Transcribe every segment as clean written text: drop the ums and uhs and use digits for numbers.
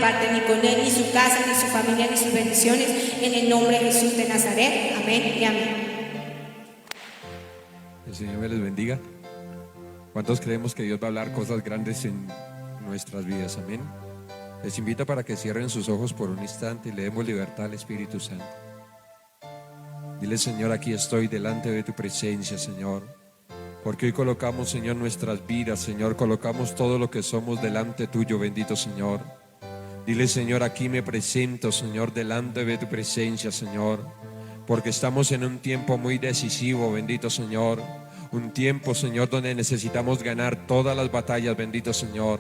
parte ni con él, ni su casa, ni su familia, ni sus bendiciones, en el nombre de Jesús de Nazaret. Amén y amén. El Señor me les bendiga. ¿Cuántos creemos que Dios va a hablar cosas grandes en nuestras vidas? Amén. Les invito para que cierren sus ojos por un instante y le demos libertad al Espíritu Santo. Dile: Señor, aquí estoy delante de tu presencia, Señor, porque hoy colocamos, Señor, nuestras vidas, Señor, colocamos todo lo que somos delante tuyo, bendito Señor. Dile: Señor, aquí me presento, Señor, delante de tu presencia, Señor, porque estamos en un tiempo muy decisivo, bendito Señor. Un tiempo, Señor, donde necesitamos ganar todas las batallas, bendito Señor.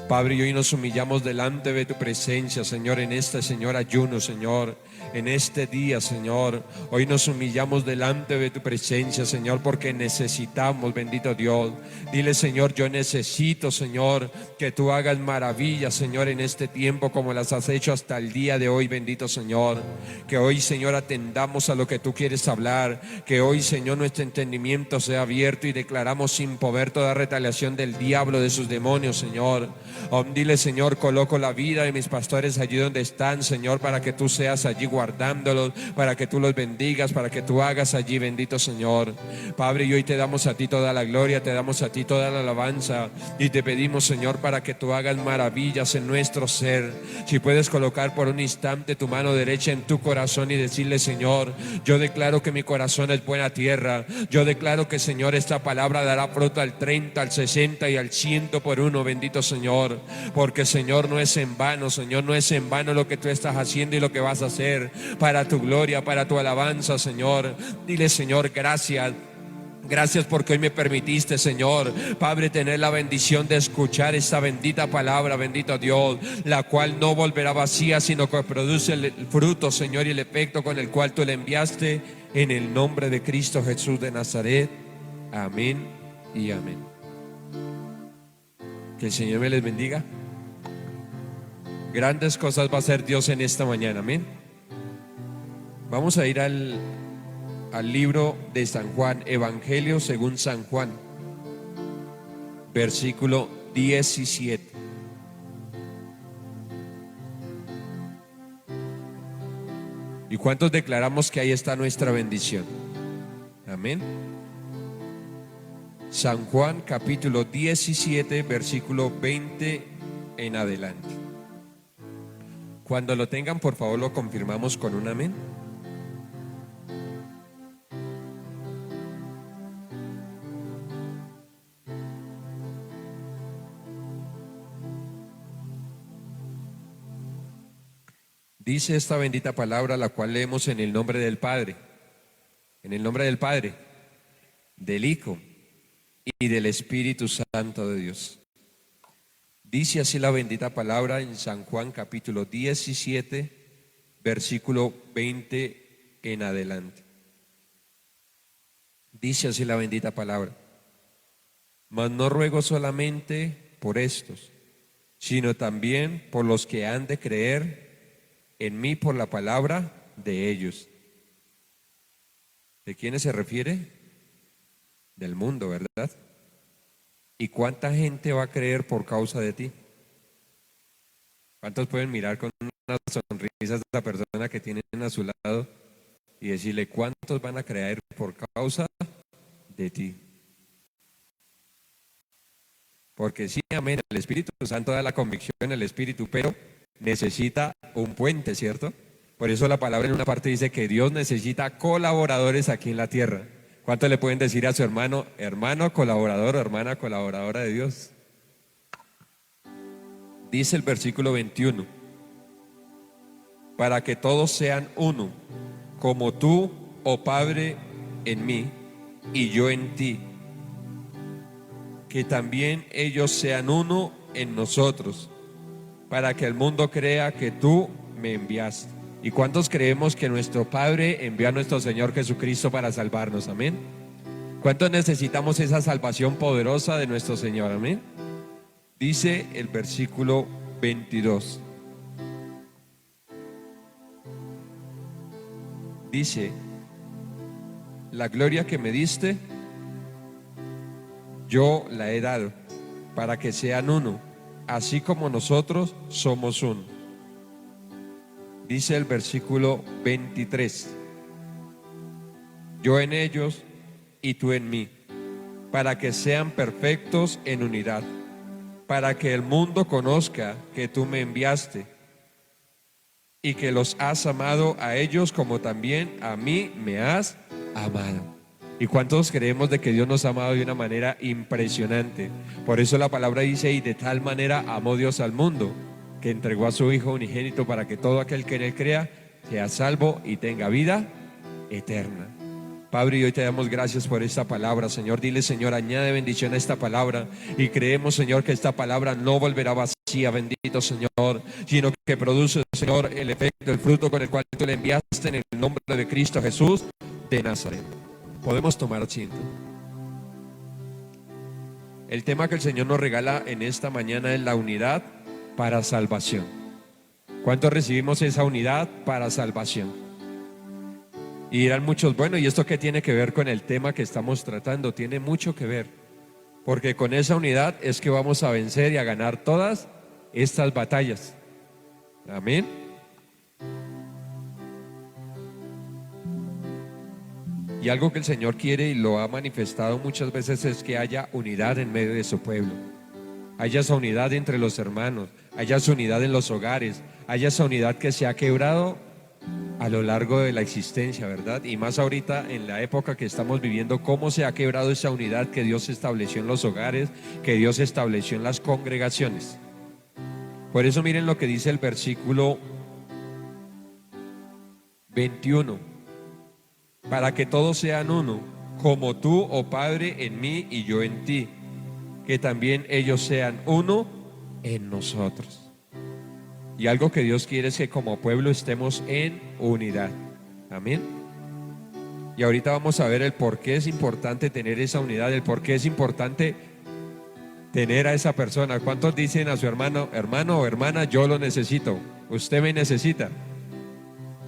Padre, y hoy nos humillamos delante de tu presencia, Señor, en este, Señor, ayuno, Señor, en este día, Señor. Hoy nos humillamos delante de tu presencia, Señor, porque necesitamos, bendito Dios. Dile: Señor, yo necesito, Señor, que tú hagas maravillas, Señor, en este tiempo como las has hecho hasta el día de hoy, bendito Señor. Que hoy, Señor, atendamos a lo que tú quieres hablar. Que hoy, Señor, nuestro entendimiento sea abierto y declaramos sin poder toda retaliación del diablo, de sus demonios, Señor. Dile: Señor, coloco la vida de mis pastores allí donde están, Señor, para que tú seas allí guardándolos, para que tú los bendigas, para que tú hagas allí, bendito Señor. Padre, y hoy te damos a ti toda la gloria, te damos a ti toda la alabanza y te pedimos, Señor, para que tú hagas maravillas en nuestro ser. Si puedes colocar por un instante tu mano derecha en tu corazón y decirle: Señor, yo declaro que mi corazón es buena tierra. Yo declaro que, Señor, esta palabra dará fruto al 30, al 60 y al 100 por uno, bendito Señor. Porque, Señor, no es en vano, Señor, no es en vano lo que tú estás haciendo y lo que vas a hacer para tu gloria, para tu alabanza, Señor. Dile: Señor, gracias. Gracias porque hoy me permitiste, Señor, Padre, tener la bendición de escuchar esta bendita palabra, bendito Dios, la cual no volverá vacía, sino que produce el fruto, Señor, y el efecto con el cual tú le enviaste, en el nombre de Cristo Jesús de Nazaret. Amén y amén. Que el Señor me les bendiga. Grandes cosas va a hacer Dios en esta mañana, amén. Vamos a ir al libro de San Juan, Evangelio según San Juan, versículo 17. ¿Y cuántos declaramos que ahí está nuestra bendición? Amén. San Juan capítulo 17, versículo 20 en adelante. Cuando lo tengan, por favor, lo confirmamos con un amén. Dice esta bendita palabra, la cual leemos en el nombre del Padre, en el nombre del Padre, del Hijo y del Espíritu Santo de Dios. Dice así la bendita palabra en San Juan capítulo 17, versículo 20 en adelante. Dice así la bendita palabra: mas no ruego solamente por estos, sino también por los que han de creer en mí por la palabra de ellos. ¿De quiénes se refiere? Del mundo, ¿verdad? ¿Y cuánta gente va a creer por causa de ti? ¿Cuántos pueden mirar con una sonrisa a esta persona que tienen a su lado y decirle: cuántos van a creer por causa de ti? Porque sí, amén, el Espíritu Santo da la convicción, el Espíritu, pero necesita un puente, ¿cierto? Por eso la palabra en una parte dice que Dios necesita colaboradores aquí en la tierra. ¿Cuánto le pueden decir a su hermano: hermano colaborador o hermana colaboradora de Dios? Dice el versículo 21: para que todos sean uno, como tú, oh Padre, en mí y yo en ti, que también ellos sean uno en nosotros, para que el mundo crea que tú me enviaste. ¿Y cuántos creemos que nuestro Padre envió a nuestro Señor Jesucristo para salvarnos? Amén. ¿Cuántos necesitamos esa salvación poderosa de nuestro Señor? Amén. Dice el versículo 22. Dice: la gloria que me diste, yo la he dado, para que sean uno, así como nosotros somos uno. Dice el versículo 23: yo en ellos y tú en mí, para que sean perfectos en unidad, para que el mundo conozca que tú me enviaste y que los has amado a ellos como también a mí me has amado. ¿Y cuántos creemos de que Dios nos ha amado de una manera impresionante? Por eso la palabra dice: y de tal manera amó Dios al mundo, que entregó a su Hijo unigénito, para que todo aquel que en él crea sea salvo y tenga vida eterna. Padre, y hoy te damos gracias por esta palabra, Señor. Dile: Señor, añade bendición a esta palabra, y creemos, Señor, que esta palabra no volverá vacía, bendito Señor, sino que produce, Señor, el efecto, el fruto con el cual tú le enviaste, en el nombre de Cristo Jesús de Nazaret. Podemos tomar asiento. El tema que el Señor nos regala en esta mañana es la unidad para salvación. ¿Cuántos recibimos esa unidad para salvación? Y dirán muchos: bueno, ¿y esto qué tiene que ver con el tema que estamos tratando? Tiene mucho que ver, porque con esa unidad es que vamos a vencer y a ganar todas estas batallas. Amén. Y algo que el Señor quiere y lo ha manifestado muchas veces es que haya unidad en medio de su pueblo. Haya esa unidad entre los hermanos, haya esa unidad en los hogares, haya esa unidad que se ha quebrado a lo largo de la existencia, ¿verdad? Y más ahorita en la época que estamos viviendo, cómo se ha quebrado esa unidad que Dios estableció en los hogares, que Dios estableció en las congregaciones. Por eso miren lo que dice el versículo 21: para que todos sean uno, como tú, oh Padre, en mí y yo en ti, que también ellos sean uno en nosotros. Y algo que Dios quiere es que como pueblo estemos en unidad. Amén. Y ahorita vamos a ver el por qué es importante tener esa unidad, el por qué es importante tener a esa persona. ¿Cuántos dicen a su hermano: hermano o hermana, yo lo necesito, usted me necesita?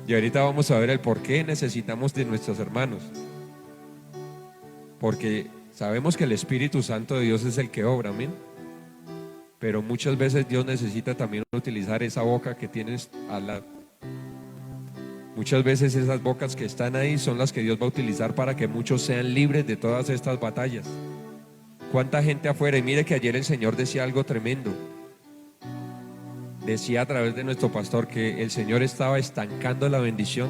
Y ahorita vamos a ver el por qué necesitamos de nuestros hermanos. Porque sabemos que el Espíritu Santo de Dios es el que obra, amén. Pero muchas veces Dios necesita también utilizar esa boca que tienes al lado. Muchas veces esas bocas que están ahí son las que Dios va a utilizar para que muchos sean libres de todas estas batallas. ¿Cuánta gente afuera? Y mire que ayer el Señor decía algo tremendo. Decía a través de nuestro pastor que el Señor estaba estancando la bendición,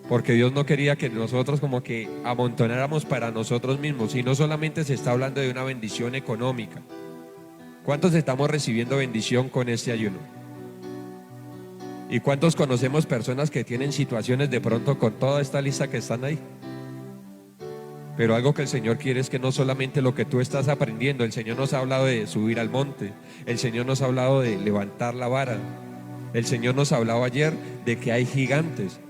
porque Dios no quería que nosotros como que amontonáramos para nosotros mismos. Y no solamente se está hablando de una bendición económica. ¿Cuántos estamos recibiendo bendición con este ayuno? ¿Y cuántos conocemos personas que tienen situaciones de pronto con toda esta lista que están ahí? Pero algo que el Señor quiere es que no solamente lo que tú estás aprendiendo. El Señor nos ha hablado de subir al monte, el Señor nos ha hablado de levantar la vara, el Señor nos hablaba ayer de que hay gigantes.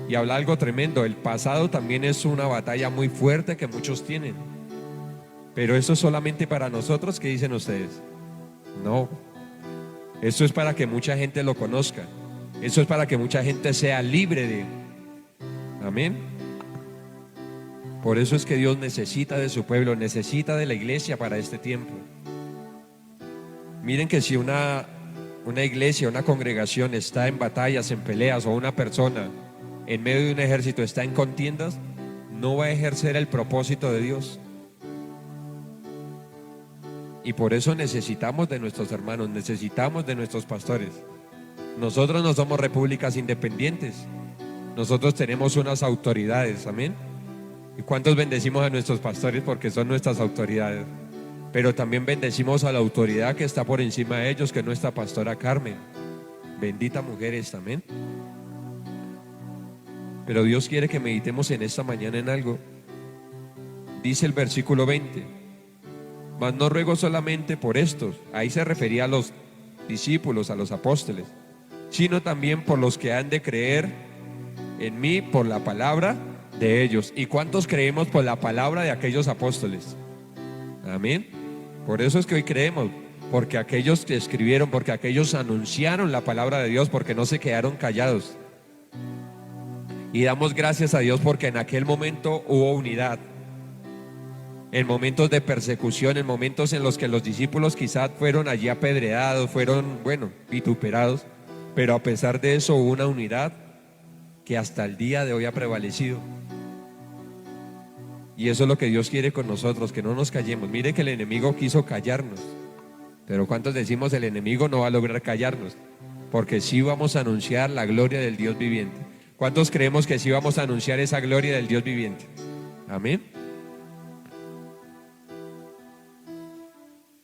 Y habla algo tremendo: el pasado también es una batalla muy fuerte que muchos tienen. Pero eso es solamente para nosotros. ¿Qué dicen ustedes? No, eso es para que mucha gente lo conozca, eso es para que mucha gente sea libre de él. Amén. Por eso es que Dios necesita de su pueblo, necesita de la iglesia para este tiempo. Miren que si una iglesia, una congregación está en batallas, en peleas, o una persona en medio de un ejército está en contiendas, no va a ejercer el propósito de Dios. Y por eso necesitamos de nuestros hermanos, necesitamos de nuestros pastores. Nosotros no somos repúblicas independientes, nosotros tenemos unas autoridades, amén. ¿Y cuántos bendecimos a nuestros pastores porque son nuestras autoridades? Pero también bendecimos a la autoridad que está por encima de ellos, que es nuestra pastora Carmen. Bendita mujer esta, amén. Pero Dios quiere que meditemos en esta mañana en algo. Dice el versículo 20: mas no ruego solamente por estos, ahí se refería a los discípulos, a los apóstoles, sino también por los que han de creer en mí por la palabra de ellos. ¿Y cuántos creemos por la palabra de aquellos apóstoles? Amén. Por eso es que hoy creemos, porque aquellos que escribieron, porque aquellos anunciaron la palabra de Dios, porque no se quedaron callados. Y damos gracias a Dios porque en aquel momento hubo unidad. En momentos de persecución, en momentos en los que los discípulos quizás fueron allí apedreados, fueron, vituperados, Pero a pesar de eso hubo una unidad que hasta el día de hoy ha prevalecido. Y eso es lo que Dios quiere con nosotros, que no nos callemos. Mire que el enemigo quiso callarnos, pero ¿cuántos decimos el enemigo no va a lograr callarnos? Porque sí vamos a anunciar la gloria del Dios viviente. ¿Cuántos creemos que sí vamos a anunciar esa gloria del Dios viviente? Amén.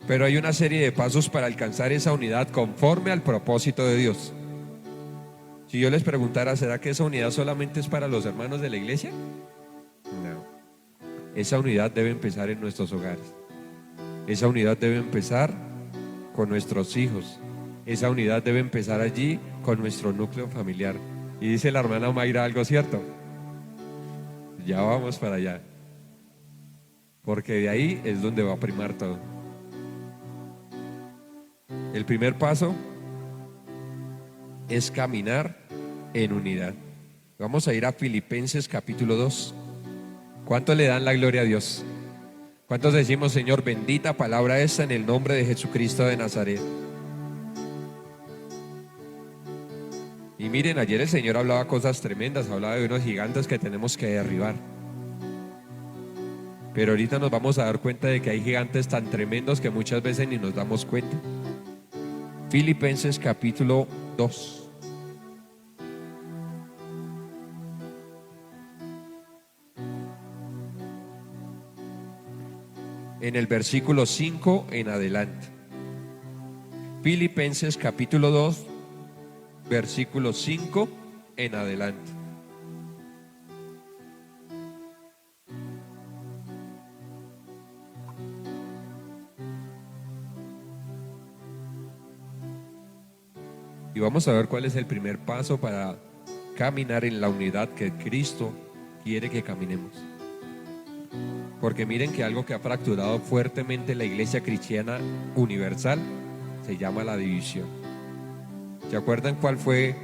Pero hay una serie de pasos para alcanzar esa unidad conforme al propósito de Dios. Si yo les preguntara, ¿será que esa unidad solamente es para los hermanos de la iglesia? No. Esa unidad debe empezar en nuestros hogares. Esa unidad debe empezar con nuestros hijos. Esa unidad debe empezar allí con nuestro núcleo familiar. Y dice la hermana Mayra algo cierto. Ya vamos para allá. Porque de ahí es donde va a primar todo. El primer paso es caminar en unidad. Vamos a ir a Filipenses capítulo 2. ¿Cuántos le dan la gloria a Dios? ¿Cuántos decimos, Señor, bendita palabra esta en el nombre de Jesucristo de Nazaret? Y miren, ayer el Señor hablaba cosas tremendas, hablaba de unos gigantes que tenemos que derribar. Pero ahorita nos vamos a dar cuenta de que hay gigantes tan tremendos que muchas veces ni nos damos cuenta. Filipenses capítulo 2. En el versículo 5 en adelante. Filipenses capítulo 2, versículo 5 en adelante. Y vamos a ver cuál es el primer paso para caminar en la unidad que Cristo quiere que caminemos. Porque miren que algo que ha fracturado fuertemente la iglesia cristiana universal se llama la división. ¿Se acuerdan cuál fue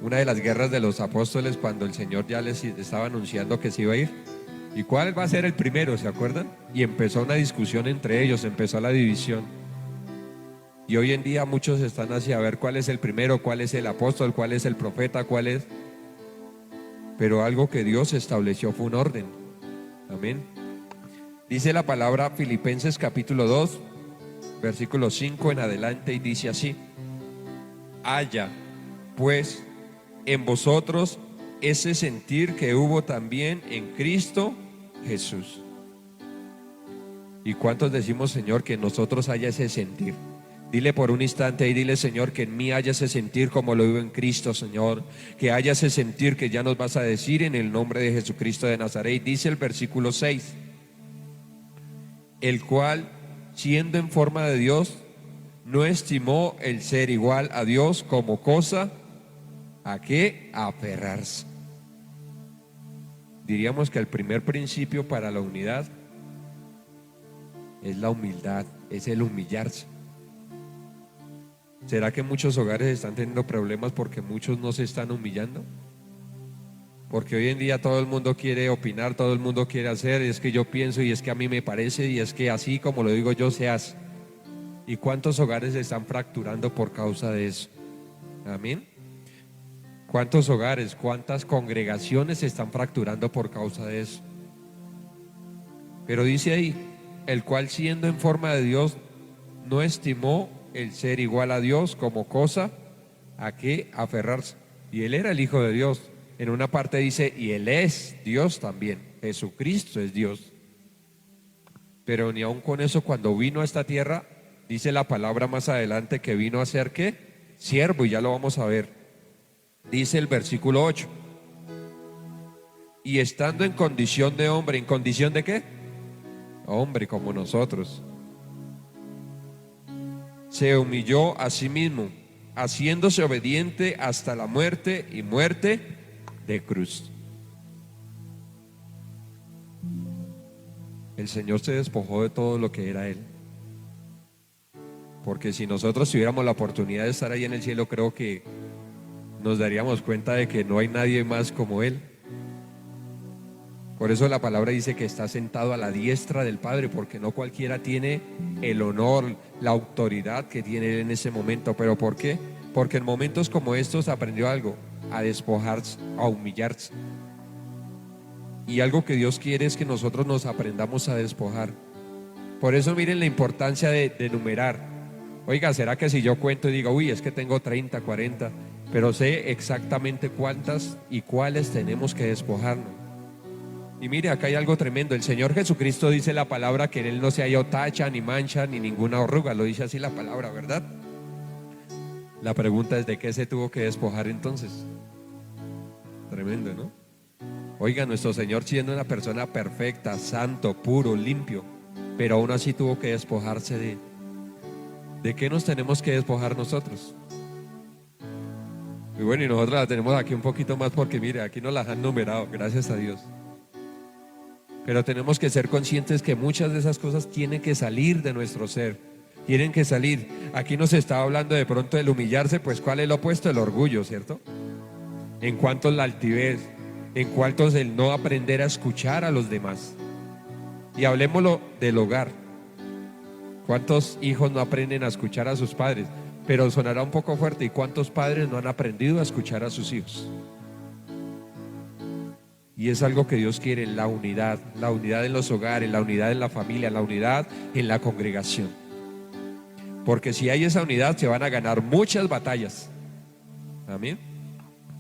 una de las guerras de los apóstoles cuando el Señor ya les estaba anunciando que se iba a ir? ¿Y cuál va a ser el primero? ¿Se acuerdan? Y empezó una discusión entre ellos, empezó la división. Y hoy en día muchos están hacia ver cuál es el primero, cuál es el apóstol, cuál es el profeta, cuál es. Pero algo que Dios estableció fue un orden. Amén. Dice la palabra Filipenses capítulo 2, versículo 5 en adelante, y dice así: haya pues en vosotros ese sentir que hubo también en Cristo Jesús. ¿Y cuántos decimos, Señor, que en nosotros haya ese sentir? Dile por un instante y dile, Señor, que en mí haya ese sentir como lo vivo en Cristo, Señor. Que haya ese sentir que ya nos vas a decir en el nombre de Jesucristo de Nazaret. Dice el versículo 6: el cual, siendo en forma de Dios, no estimó el ser igual a Dios como cosa a que aferrarse. Diríamos que el primer principio para la unidad es la humildad, es el humillarse. ¿Será que muchos hogares están teniendo problemas porque muchos no se están humillando? Porque hoy en día todo el mundo quiere opinar, todo el mundo quiere hacer, es que yo pienso y es que a mí me parece y es que así como lo digo yo se hace. ¿Y cuántos hogares se están fracturando por causa de eso? Amén. ¿Cuántos hogares, cuántas congregaciones se están fracturando por causa de eso? Pero dice ahí, el cual siendo en forma de Dios no estimó el ser igual a Dios como cosa a que aferrarse. Y él era el Hijo de Dios. En una parte dice, y él es Dios también. Jesucristo es Dios. Pero ni aun con eso, cuando vino a esta tierra, dice la palabra más adelante que vino a ser ¿qué? Siervo, y ya lo vamos a ver. Dice el versículo 8: y estando en condición de hombre, ¿en condición de qué? Hombre como nosotros. Se humilló a sí mismo, haciéndose obediente hasta la muerte y muerte de cruz. El Señor se despojó de todo lo que era Él. Porque si nosotros tuviéramos la oportunidad de estar ahí en el cielo, creo que nos daríamos cuenta de que no hay nadie más como Él. Por eso la palabra dice que está sentado a la diestra del Padre, porque no cualquiera tiene el honor, la autoridad que tiene Él en ese momento. ¿Pero por qué? porque en momentos como estos aprendió algo, a despojarse, a humillarse. Y algo que Dios quiere es que nosotros nos aprendamos a despojar. Por eso miren la importancia de numerar. Oiga, ¿será que si yo cuento y digo, uy, es que tengo 30, 40, pero sé exactamente cuántas y cuáles tenemos que despojarnos? Y mire, acá hay algo tremendo. El Señor Jesucristo dice la palabra que en Él no se halló tacha, ni mancha, ni ninguna arruga. Lo dice así la palabra, ¿verdad? La pregunta es, ¿de qué se tuvo que despojar entonces? Tremendo, ¿no? Oiga, nuestro Señor, siendo una persona perfecta, santo, puro, limpio, pero aún así tuvo que despojarse ¿de qué nos tenemos que despojar nosotros? Y bueno, y nosotros la tenemos aquí un poquito más porque mire, aquí nos las han numerado, gracias a Dios. Pero tenemos que ser conscientes que muchas de esas cosas tienen que salir de nuestro ser, tienen que salir. Aquí nos estaba hablando de pronto del humillarse, pues ¿cuál es lo opuesto? El orgullo, ¿cierto? En cuanto a la altivez, en cuanto a el no aprender a escuchar a los demás. Y hablemoslo del hogar. ¿Cuántos hijos no aprenden a escuchar a sus padres? Pero sonará un poco fuerte. ¿Y cuántos padres no han aprendido a escuchar a sus hijos? Y es algo que Dios quiere, la unidad en los hogares, la unidad en la familia, la unidad en la congregación. Porque si hay esa unidad se van a ganar muchas batallas. Amén.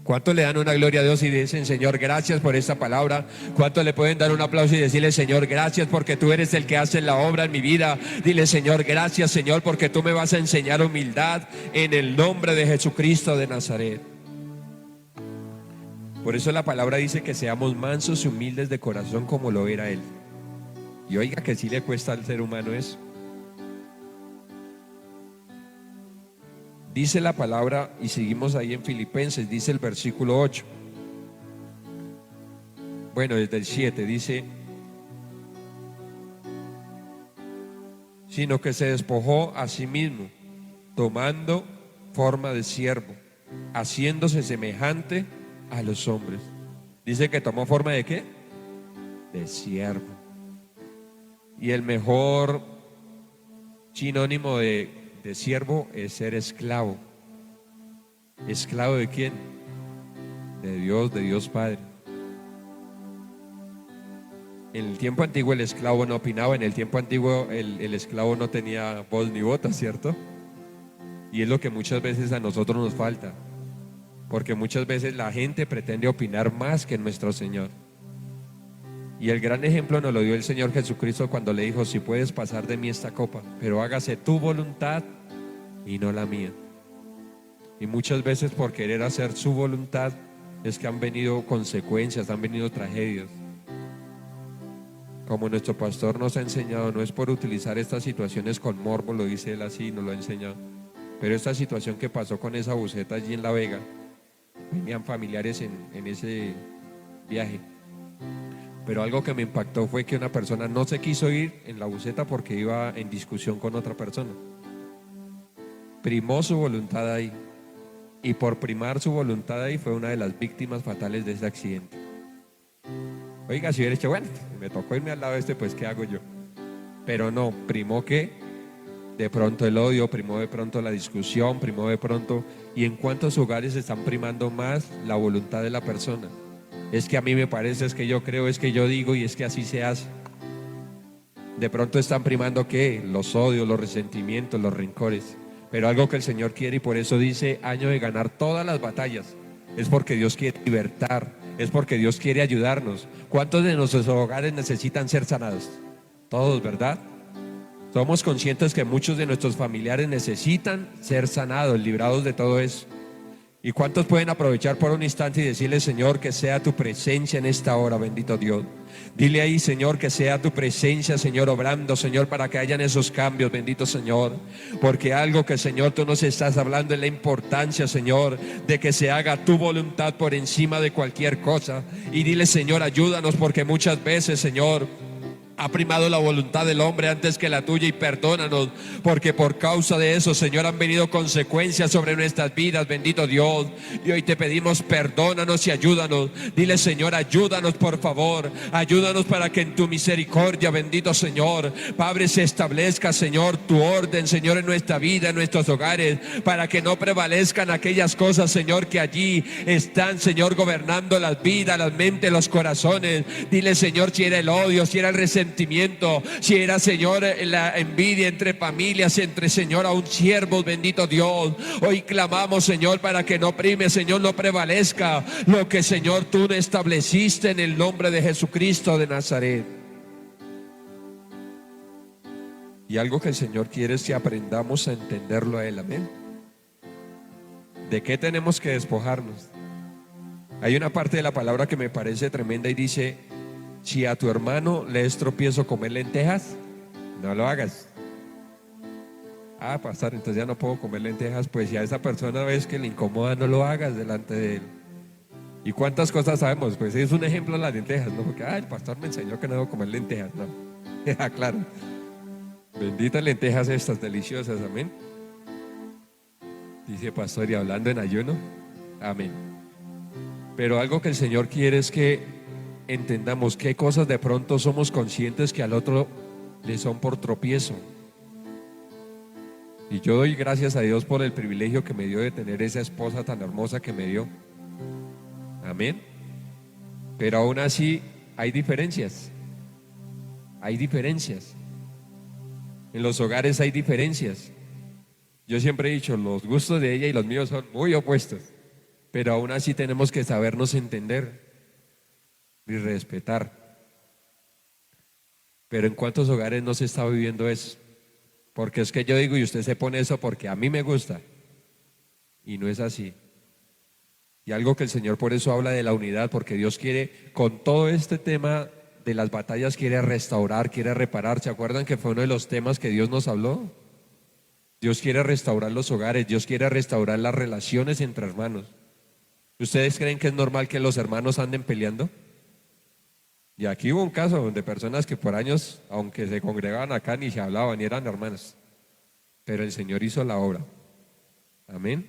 ¿Cuántos le dan una gloria a Dios y dicen, Señor, gracias por esta palabra? ¿Cuántos le pueden dar un aplauso y decirle, Señor, gracias porque tú eres el que hace la obra en mi vida? Dile, Señor, gracias, Señor, porque tú me vas a enseñar humildad en el nombre de Jesucristo de Nazaret. Por eso la palabra dice que seamos mansos y humildes de corazón como lo era Él. Y oiga que sí le cuesta al ser humano eso. Dice la palabra, y seguimos ahí en Filipenses, dice el versículo 8. Bueno, desde el 7 dice, sino que se despojó a sí mismo, tomando forma de siervo, haciéndose semejante a los hombres. Dice que tomó forma ¿de qué? De siervo. Y el mejor sinónimo de siervo es ser esclavo. ¿Esclavo de quién? De Dios Padre. En el tiempo antiguo el esclavo no opinaba, en el tiempo antiguo el esclavo no tenía voz ni bota, ¿cierto? Y es lo que muchas veces a nosotros nos falta, porque muchas veces la gente pretende opinar más que nuestro Señor. Y el gran ejemplo nos lo dio el Señor Jesucristo cuando le dijo, si puedes pasar de mí esta copa, pero hágase tu voluntad y no la mía. Y muchas veces por querer hacer su voluntad es que han venido consecuencias, han venido tragedias. Como nuestro pastor nos ha enseñado, no es por utilizar estas situaciones con morbo, lo dice él así, nos lo ha enseñado. Pero esta situación que pasó con esa buceta allí en La Vega, venían familiares en ese viaje. Pero algo que me impactó fue que una persona no se quiso ir en la buceta porque iba en discusión con otra persona. Primó su voluntad ahí. Y por primar su voluntad ahí fue una de las víctimas fatales de ese accidente. Oiga, si hubiera dicho, bueno, me tocó irme al lado de pues ¿qué hago yo? Pero no, primó que de pronto el odio, primó de pronto la discusión, primó de pronto. ¿Y en cuántos hogares están primando más la voluntad de la persona? Es que a mí me parece, es que yo creo, es que yo digo y es que así se hace. De pronto están primando ¿qué? Los odios, los resentimientos, los rencores. Pero algo que el Señor quiere, y por eso dice año de ganar todas las batallas, es porque Dios quiere libertar, es porque Dios quiere ayudarnos. ¿Cuántos de nuestros hogares necesitan ser sanados? Todos, ¿verdad? Somos conscientes que muchos de nuestros familiares necesitan ser sanados, librados de todo eso. ¿Y cuántos pueden aprovechar por un instante y decirle, Señor, que sea tu presencia en esta hora, bendito Dios? Dile ahí, Señor, que sea tu presencia, Señor, obrando, Señor, para que hayan esos cambios, bendito Señor. Porque algo que, Señor, tú nos estás hablando es la importancia, Señor, de que se haga tu voluntad por encima de cualquier cosa. Y dile, Señor, ayúdanos, porque muchas veces, Señor, Ha primado la voluntad del hombre antes que la tuya, y perdónanos, porque por causa de eso, Señor, han venido consecuencias sobre nuestras vidas, bendito Dios. Y hoy te pedimos, perdónanos y ayúdanos. Dile, Señor, ayúdanos por favor, ayúdanos para que en tu misericordia, bendito Señor, Padre, se establezca, Señor, tu orden, Señor, en nuestra vida, en nuestros hogares, para que no prevalezcan aquellas cosas, Señor, que allí están, Señor, gobernando las vidas, las mentes, los corazones. Dile, Señor, si era el odio, si era el resentimiento, si era, Señor, la envidia entre familias, entre, Señor, aún siervos, bendito Dios. Hoy clamamos, Señor, para que no prime, Señor, no prevalezca lo que, Señor, tú estableciste, en el nombre de Jesucristo de Nazaret. Y algo que el Señor quiere es que aprendamos a entenderlo a Él, amén. ¿De qué tenemos que despojarnos? Hay una parte de la palabra que me parece tremenda y dice: si a tu hermano le es tropiezo comer lentejas, no lo hagas. Ah, pastor, entonces ya no puedo comer lentejas. Pues si a esa persona ves que le incomoda, no lo hagas delante de él. ¿Y cuántas cosas sabemos? Pues es un ejemplo de las lentejas, ¿no? Porque el pastor me enseñó que no debo comer lentejas, ¿no? Claro. Benditas lentejas estas, deliciosas, amén. Dice pastor, y hablando en ayuno, amén. Pero algo que el Señor quiere es que entendamos qué cosas de pronto somos conscientes que al otro le son por tropiezo. Y yo doy gracias a Dios por el privilegio que me dio de tener esa esposa tan hermosa que me dio. Amén. Pero aún así hay diferencias. Hay diferencias. En los hogares hay diferencias. Yo siempre he dicho, los gustos de ella y los míos son muy opuestos. Pero aún así tenemos que sabernos entender y respetar. Pero ¿en cuántos hogares no se está viviendo eso? Porque es que yo digo y usted se pone eso porque a mí me gusta, y no es así. Y algo que el Señor por eso habla de la unidad, porque Dios quiere, con todo este tema de las batallas, quiere restaurar, quiere reparar. ¿Se acuerdan que fue uno de los temas que Dios nos habló? Dios quiere restaurar los hogares, Dios quiere restaurar las relaciones entre hermanos. ¿Ustedes creen que es normal que los hermanos anden peleando? Y aquí hubo un caso de personas que por años, aunque se congregaban acá, ni se hablaban, ni eran hermanos. Pero el Señor hizo la obra. Amén.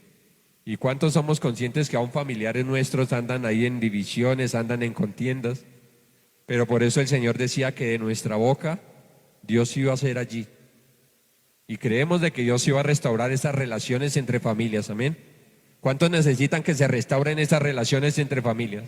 ¿Y cuántos somos conscientes que aún familiares nuestros andan ahí en divisiones, andan en contiendas? Pero por eso el Señor decía que de nuestra boca Dios iba a ser allí. Y creemos de que Dios iba a restaurar esas relaciones entre familias. Amén. ¿Cuántos necesitan que se restauren esas relaciones entre familias?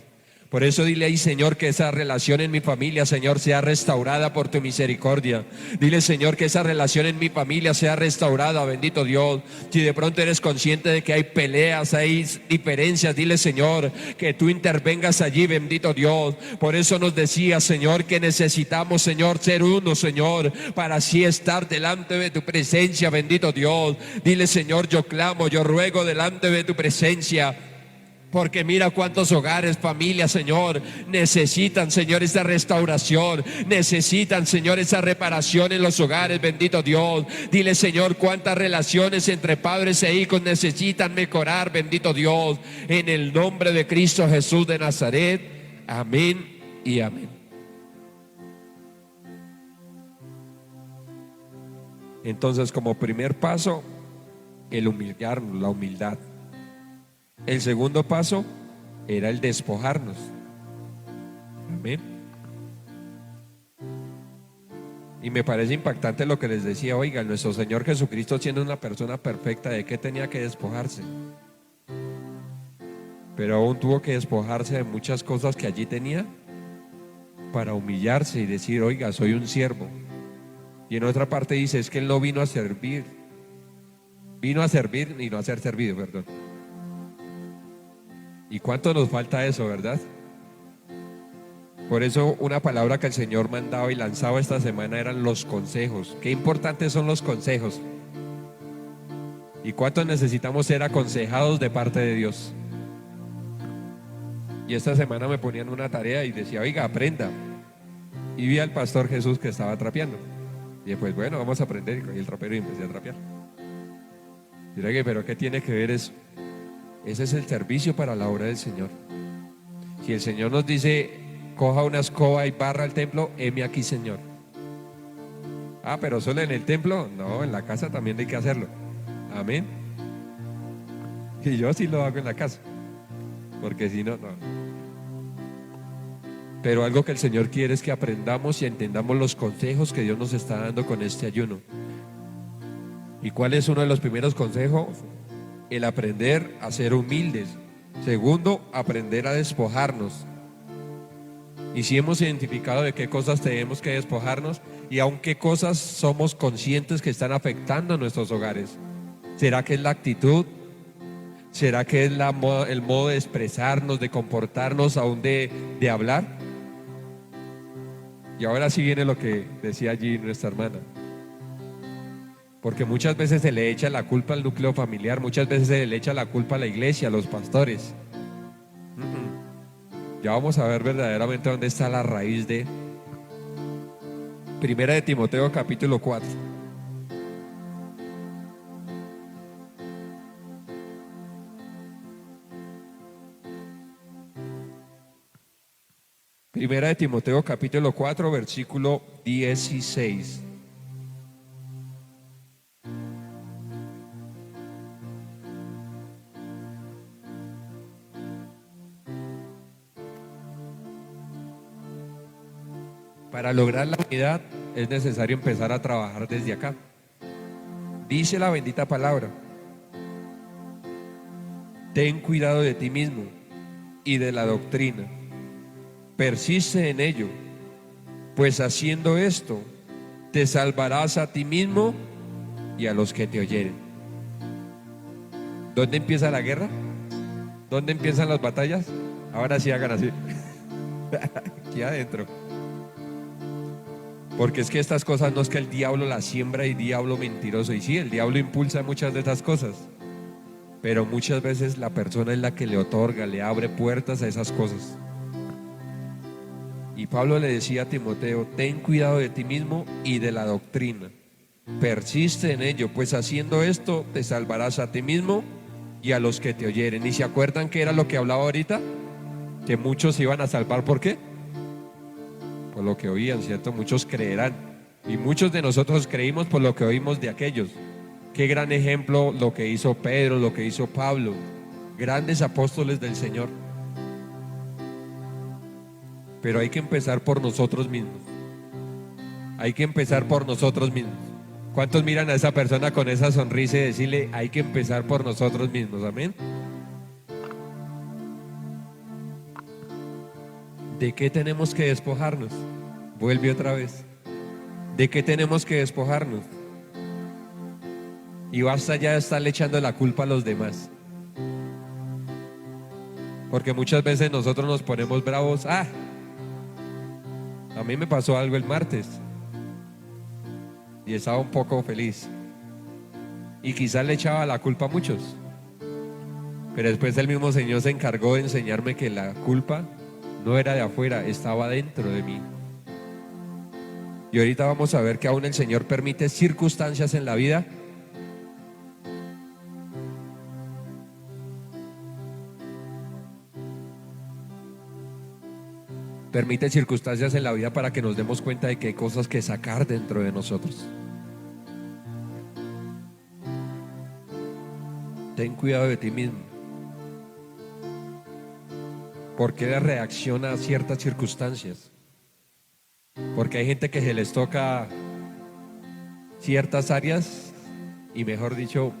Por eso dile ahí, Señor, que esa relación en mi familia, Señor, sea restaurada por tu misericordia. Dile, Señor, que esa relación en mi familia sea restaurada, bendito Dios. Si de pronto eres consciente de que hay peleas, hay diferencias, dile, Señor, que tú intervengas allí, bendito Dios. Por eso nos decía, Señor, que necesitamos, Señor, ser uno, Señor, para así estar delante de tu presencia, bendito Dios. Dile, Señor, yo clamo, yo ruego delante de tu presencia. Porque mira cuántos hogares, familias, Señor, necesitan, Señor, esa restauración. Necesitan, Señor, esa reparación en los hogares, bendito Dios. Dile, Señor, cuántas relaciones entre padres e hijos necesitan mejorar, bendito Dios. En el nombre de Cristo Jesús de Nazaret. Amén y amén. Entonces, como primer paso, el humillarnos, la humildad. El segundo paso era el despojarnos. Amén. Y me parece impactante lo que les decía. Oiga, nuestro Señor Jesucristo, siendo una persona perfecta, ¿de qué tenía que despojarse? Pero aún tuvo que despojarse de muchas cosas que allí tenía para humillarse y decir, oiga, soy un siervo. Y en otra parte dice, es que Él no vino a servir. Vino a servir y no a ser servido, perdón. ¿Y cuánto nos falta eso, verdad? Por eso una palabra que el Señor mandaba y lanzaba esta semana eran los consejos. Qué importantes son los consejos. ¿Y cuánto necesitamos ser aconsejados de parte de Dios? Y esta semana me ponían una tarea y decía, oiga, aprenda. Y vi al pastor Jesús que estaba trapeando. Y dije, pues bueno, vamos a aprender. Y cogí el trapero y empecé a trapear. Y dije, pero ¿qué tiene que ver eso? Ese es el servicio para la obra del Señor. Si el Señor nos dice, coja una escoba y barra el templo, heme aquí, Señor. Ah, pero solo en el templo. No, en la casa también hay que hacerlo. Amén. Y yo sí lo hago en la casa, porque si no, no. Pero algo que el Señor quiere es que aprendamos y entendamos los consejos que Dios nos está dando con este ayuno. ¿Y cuál es uno de los primeros consejos? El aprender a ser humildes. Segundo, aprender a despojarnos. Y si hemos identificado de qué cosas tenemos que despojarnos y aun qué cosas somos conscientes que están afectando a nuestros hogares. ¿Será que es la actitud? ¿Será que es el modo de expresarnos, de comportarnos, aún de hablar? Y ahora sí viene lo que decía allí nuestra hermana. Porque muchas veces se le echa la culpa al núcleo familiar, muchas veces se le echa la culpa a la iglesia, a los pastores. Ya vamos a ver verdaderamente dónde está la raíz de Primera de Timoteo capítulo 4. Primera de Timoteo capítulo 4 versículo 16. Para lograr la unidad es necesario empezar a trabajar desde acá. Dice la bendita palabra: ten cuidado de ti mismo y de la doctrina. Persiste en ello, pues haciendo esto te salvarás a ti mismo y a los que te oyeren. ¿Dónde empieza la guerra? ¿Dónde empiezan las batallas? Ahora sí hagan así. Aquí adentro. Porque es que estas cosas no es que el diablo las siembra y diablo mentiroso. Y sí, el diablo impulsa muchas de estas cosas. Pero muchas veces la persona es la que le otorga, le abre puertas a esas cosas. Y Pablo le decía a Timoteo: ten cuidado de ti mismo y de la doctrina. Persiste en ello, pues haciendo esto te salvarás a ti mismo y a los que te oyeren. ¿Y se acuerdan que era lo que hablaba ahorita? Que muchos se iban a salvar, ¿por qué? Por lo que oían, ¿cierto? Muchos creerán. Y muchos de nosotros creímos por lo que oímos de aquellos. Qué gran ejemplo lo que hizo Pedro, lo que hizo Pablo. Grandes apóstoles del Señor. Pero hay que empezar por nosotros mismos. Hay que empezar por nosotros mismos. ¿Cuántos miran a esa persona con esa sonrisa y decirle: hay que empezar por nosotros mismos? Amén. ¿De qué tenemos que despojarnos? Vuelve otra vez. ¿De qué tenemos que despojarnos? Y basta ya de estarle echando la culpa a los demás. Porque muchas veces nosotros nos ponemos bravos. A mí me pasó algo el martes y estaba un poco feliz. Y quizás le echaba la culpa a muchos. Pero después el mismo Señor se encargó de enseñarme que la culpa no era de afuera, estaba dentro de mí. Y ahorita vamos a ver que aún el Señor permite circunstancias en la vida para que nos demos cuenta de que hay cosas que sacar dentro de nosotros. Ten cuidado de ti mismo. ¿Por qué reacciona a ciertas circunstancias? Porque hay gente que se les toca ciertas áreas y, mejor dicho,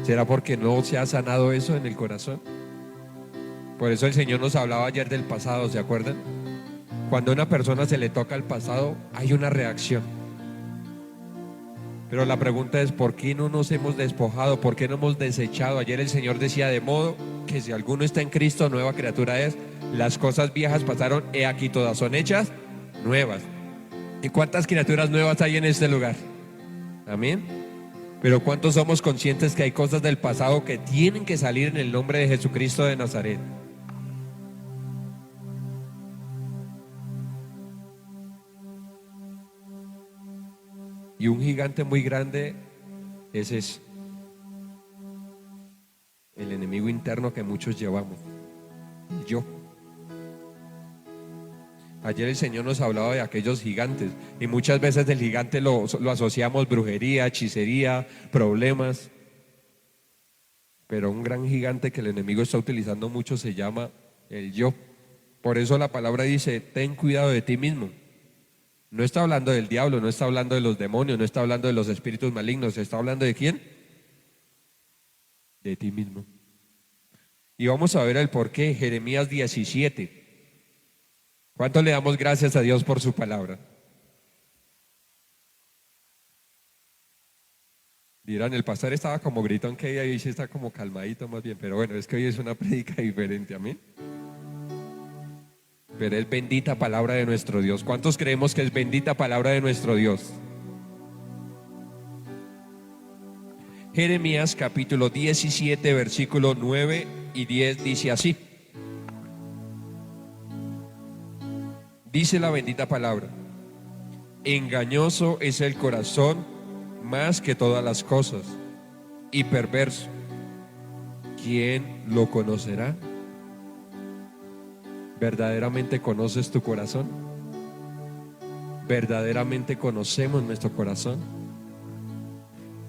¿será porque no se ha sanado eso en el corazón? Por eso el Señor nos hablaba ayer del pasado, ¿se acuerdan? Cuando a una persona se le toca el pasado, hay una reacción. Pero la pregunta es: ¿por qué no nos hemos despojado? ¿Por qué no hemos desechado? Ayer el Señor decía: de modo que si alguno está en Cristo, nueva criatura es. Las cosas viejas pasaron, he aquí todas son hechas nuevas. ¿Y cuántas criaturas nuevas hay en este lugar? Amén. Pero ¿cuántos somos conscientes que hay cosas del pasado que tienen que salir en el nombre de Jesucristo de Nazaret? Y un gigante muy grande es eso, el enemigo interno que muchos llevamos, el yo. Ayer el Señor nos hablaba de aquellos gigantes y muchas veces del gigante lo asociamos brujería, hechicería, problemas. Pero un gran gigante que el enemigo está utilizando mucho se llama el yo. Por eso la palabra dice, ten cuidado de ti mismo. No está hablando del diablo, no está hablando de los demonios, no está hablando de los espíritus malignos, está hablando de quién? De ti mismo. Y vamos a ver el porqué, Jeremías 17. ¿Cuánto le damos gracias a Dios por su palabra? Dirán, el pastor estaba como gritón que ahí sí está como calmadito más bien, pero bueno, es que hoy es una prédica diferente, amén. Pero es bendita palabra de nuestro Dios. ¿Cuántos creemos que es bendita palabra de nuestro Dios? Jeremías capítulo 17, versículos 9 y 10 dice así. Dice la bendita palabra: engañoso es el corazón más que todas las cosas, y perverso. ¿Quién lo conocerá? ¿Verdaderamente conoces tu corazón? ¿Verdaderamente conocemos nuestro corazón?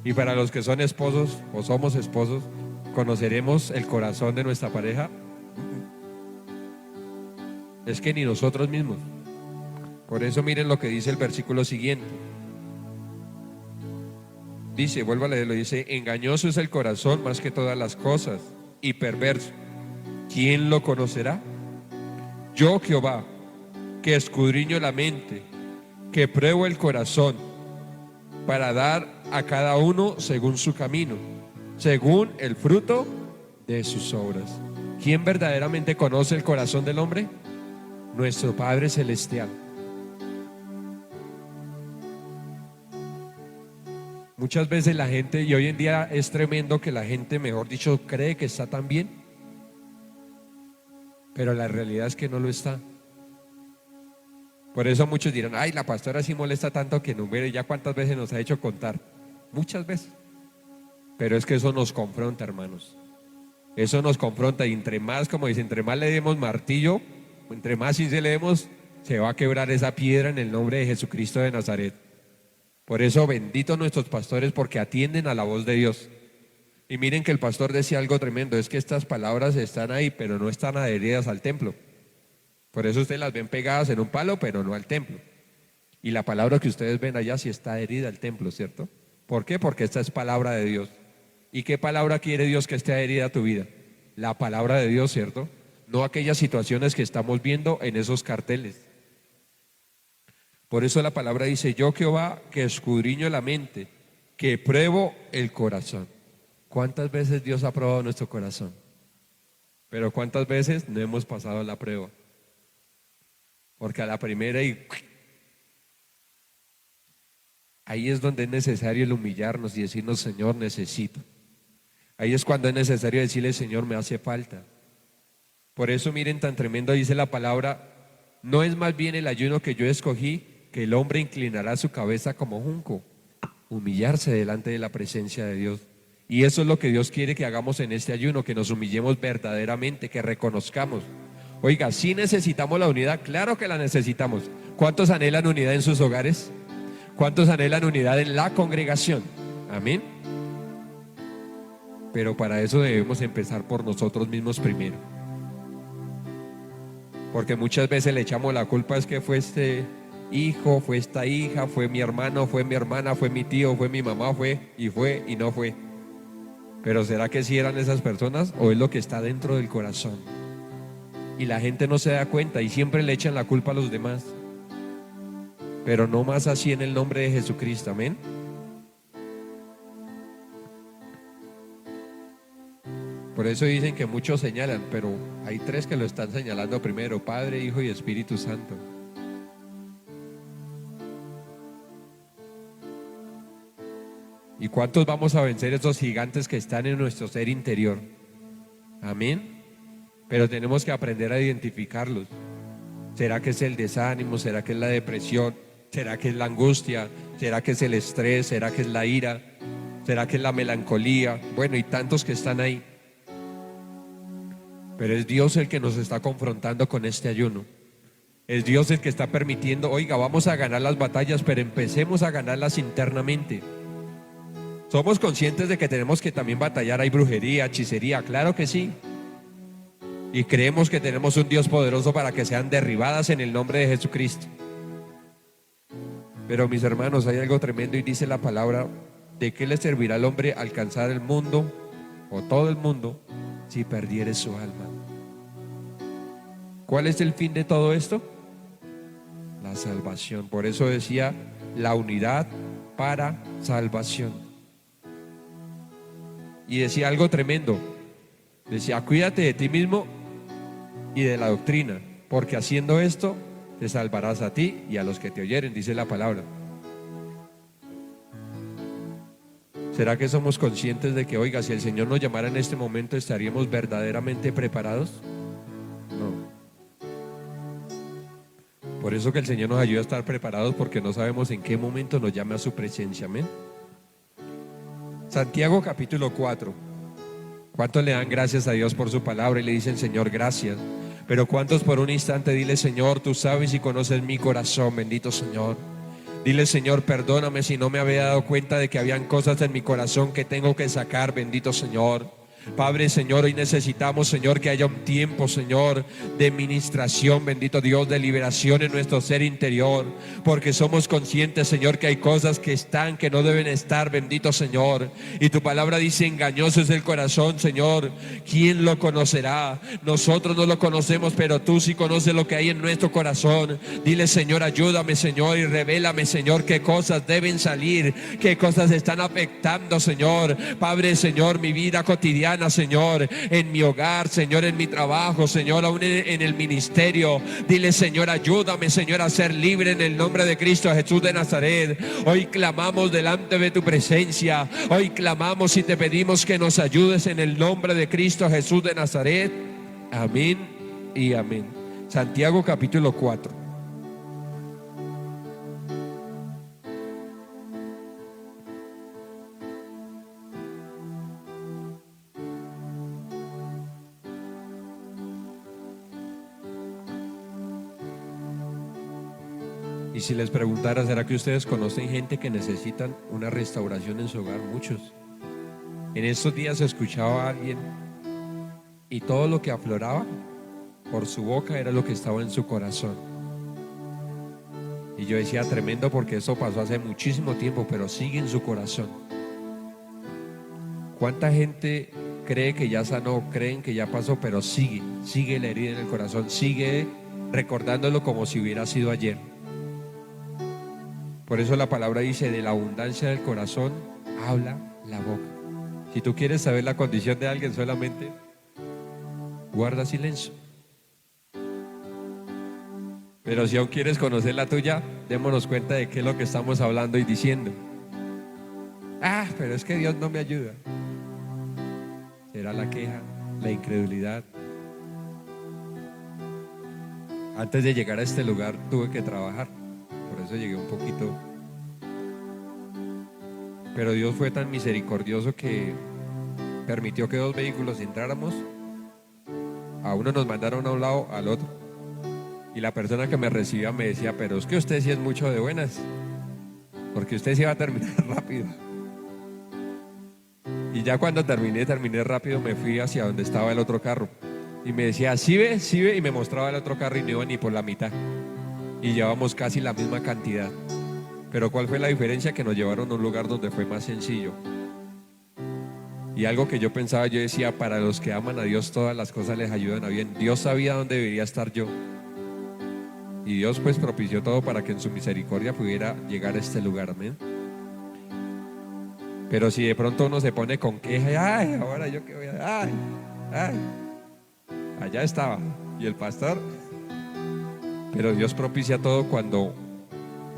Y para los que son esposos o somos esposos, ¿conoceremos el corazón de nuestra pareja? Es que ni nosotros mismos. Por eso miren lo que dice el versículo siguiente. Dice, vuelvo a leerlo, dice: engañoso es el corazón más que todas las cosas, y perverso. ¿Quién lo conocerá? Yo, Jehová, que escudriño la mente, que pruebo el corazón, para dar a cada uno según su camino, según el fruto de sus obras. ¿Quién verdaderamente conoce el corazón del hombre? Nuestro Padre Celestial. Muchas veces la gente, y hoy en día es tremendo que la gente, mejor dicho, cree que está tan bien, pero la realidad es que no lo está. Por eso muchos dirán: ay, la pastora sí molesta tanto que numere. Ya cuántas veces nos ha hecho contar, muchas veces. Pero es que eso nos confronta, hermanos. Eso nos confronta, y entre más, como dice, entre más le demos martillo, entre más sí se le demos, se va a quebrar esa piedra en el nombre de Jesucristo de Nazaret. Por eso benditos nuestros pastores, porque atienden a la voz de Dios. Y miren que el pastor decía algo tremendo: es que estas palabras están ahí, pero no están adheridas al templo. Por eso ustedes las ven pegadas en un palo, pero no al templo. Y la palabra que ustedes ven allá sí está adherida al templo, ¿cierto? ¿Por qué? Porque esta es palabra de Dios. ¿Y qué palabra quiere Dios que esté adherida a tu vida? La palabra de Dios, ¿cierto? No aquellas situaciones que estamos viendo en esos carteles. Por eso la palabra dice: yo, Jehová, que escudriño la mente, que pruebo el corazón. ¿Cuántas veces Dios ha probado nuestro corazón? Pero ¿cuántas veces no hemos pasado la prueba? Porque a la primera ahí es donde es necesario el humillarnos y decirnos: Señor, necesito. Ahí es cuando es necesario decirle: Señor, me hace falta. Por eso miren, tan tremendo dice la palabra: no es más bien el ayuno que yo escogí, que el hombre inclinará su cabeza como junco. Humillarse delante de la presencia de Dios. Y eso es lo que Dios quiere que hagamos en este ayuno, que nos humillemos verdaderamente, que reconozcamos. Oiga, ¿sí necesitamos la unidad? Claro que la necesitamos. ¿Cuántos anhelan unidad en sus hogares? ¿Cuántos anhelan unidad en la congregación? Amén. Pero para eso debemos empezar por nosotros mismos primero. Porque muchas veces le echamos la culpa: es que fue este hijo, fue esta hija, fue mi hermano, fue mi hermana, fue mi tío, fue mi mamá, fue y no fue. Pero ¿será que sí eran esas personas, o es lo que está dentro del corazón? Y la gente no se da cuenta y siempre le echan la culpa a los demás. Pero no más así en el nombre de Jesucristo, amén. Por eso dicen que muchos señalan, pero hay tres que lo están señalando primero: Padre, Hijo y Espíritu Santo. ¿Y cuántos vamos a vencer esos gigantes que están en nuestro ser interior? Amén. Pero tenemos que aprender a identificarlos. ¿Será que es el desánimo? ¿Será que es la depresión? ¿Será que es la angustia? ¿Será que es el estrés? ¿Será que es la ira? ¿Será que es la melancolía? Bueno, y tantos que están ahí. Pero es Dios el que nos está confrontando con este ayuno. Es Dios el que está permitiendo, oiga, vamos a ganar las batallas, pero empecemos a ganarlas internamente. Somos conscientes de que tenemos que también batallar, hay brujería, hechicería, claro que sí. Y creemos que tenemos un Dios poderoso para que sean derribadas en el nombre de Jesucristo. Pero mis hermanos, hay algo tremendo y dice la palabra: ¿de qué le servirá al hombre alcanzar el mundo o todo el mundo si perdiere su alma? ¿Cuál es el fin de todo esto? La salvación. Por eso decía la unidad para salvación. Y decía algo tremendo. Decía: cuídate de ti mismo y de la doctrina, porque haciendo esto te salvarás a ti y a los que te oyeren, dice la palabra. ¿Será que somos conscientes de que, oiga, si el Señor nos llamara en este momento, estaríamos verdaderamente preparados? No. Por eso que el Señor nos ayuda a estar preparados, porque no sabemos en qué momento nos llame a su presencia. Amén. Santiago capítulo 4. ¿Cuántos le dan gracias a Dios por su palabra y le dicen: Señor, gracias? Pero ¿cuántos por un instante dile: Señor, tú sabes y conoces mi corazón, bendito Señor? Dile: Señor, perdóname si no me había dado cuenta de que habían cosas en mi corazón que tengo que sacar, bendito Señor. Padre, Señor, hoy necesitamos, Señor, que haya un tiempo, Señor, de ministración, bendito Dios, de liberación en nuestro ser interior, porque somos conscientes, Señor, que hay cosas que están, que no deben estar, bendito Señor. Y tu palabra dice: engañoso es el corazón, Señor, ¿quién lo conocerá? Nosotros no lo conocemos, pero tú sí conoces lo que hay en nuestro corazón. Dile: Señor, ayúdame, Señor, y revélame, Señor, qué cosas deben salir, qué cosas están afectando, Señor. Padre, Señor, mi vida cotidiana, Señor, en mi hogar, Señor, en mi trabajo, Señor, aún en el ministerio. Dile: Señor, ayúdame, Señor, a ser libre en el nombre de Cristo Jesús de Nazaret. Hoy clamamos delante de tu presencia. Hoy clamamos y te pedimos que nos ayudes en el nombre de Cristo Jesús de Nazaret. Amén y amén. Santiago capítulo 4. Y si les preguntara, ¿será que ustedes conocen gente que necesitan una restauración en su hogar? Muchos. En estos días escuchaba a alguien y todo lo que afloraba por su boca era lo que estaba en su corazón. Y yo decía: tremendo, porque eso pasó hace muchísimo tiempo, pero sigue en su corazón. ¿Cuánta gente cree que ya sanó, creen que ya pasó, pero sigue la herida en el corazón, sigue recordándolo como si hubiera sido ayer? Por eso la palabra dice: de la abundancia del corazón habla la boca. Si tú quieres saber la condición de alguien, solamente guarda silencio. Pero si aún quieres conocer la tuya, démonos cuenta de qué es lo que estamos hablando y diciendo. Pero es que Dios no me ayuda. Será la queja, la incredulidad. Antes de llegar a este lugar tuve que trabajar. Por eso llegué un poquito. Pero Dios fue tan misericordioso que permitió que 2 vehículos entráramos. A uno nos mandaron a un lado, al otro. Y la persona que me recibía me decía: pero es que usted sí es mucho de buenas, porque usted sí va a terminar rápido. Y ya cuando terminé rápido, me fui hacia donde estaba el otro carro. Y me decía: ¿sí ve? ¿Sí ve? Y me mostraba el otro carro y no iba ni por la mitad. Y llevamos casi la misma cantidad. Pero ¿cuál fue la diferencia? Que nos llevaron a un lugar donde fue más sencillo. Y algo que yo pensaba, yo decía: para los que aman a Dios, todas las cosas les ayudan a bien. Dios sabía dónde debería estar yo. Y Dios pues propició todo para que en su misericordia pudiera llegar a este lugar. Amén. Pero si de pronto uno se pone con queja: ahora yo qué voy a... allá estaba. Y el pastor... Pero Dios propicia todo cuando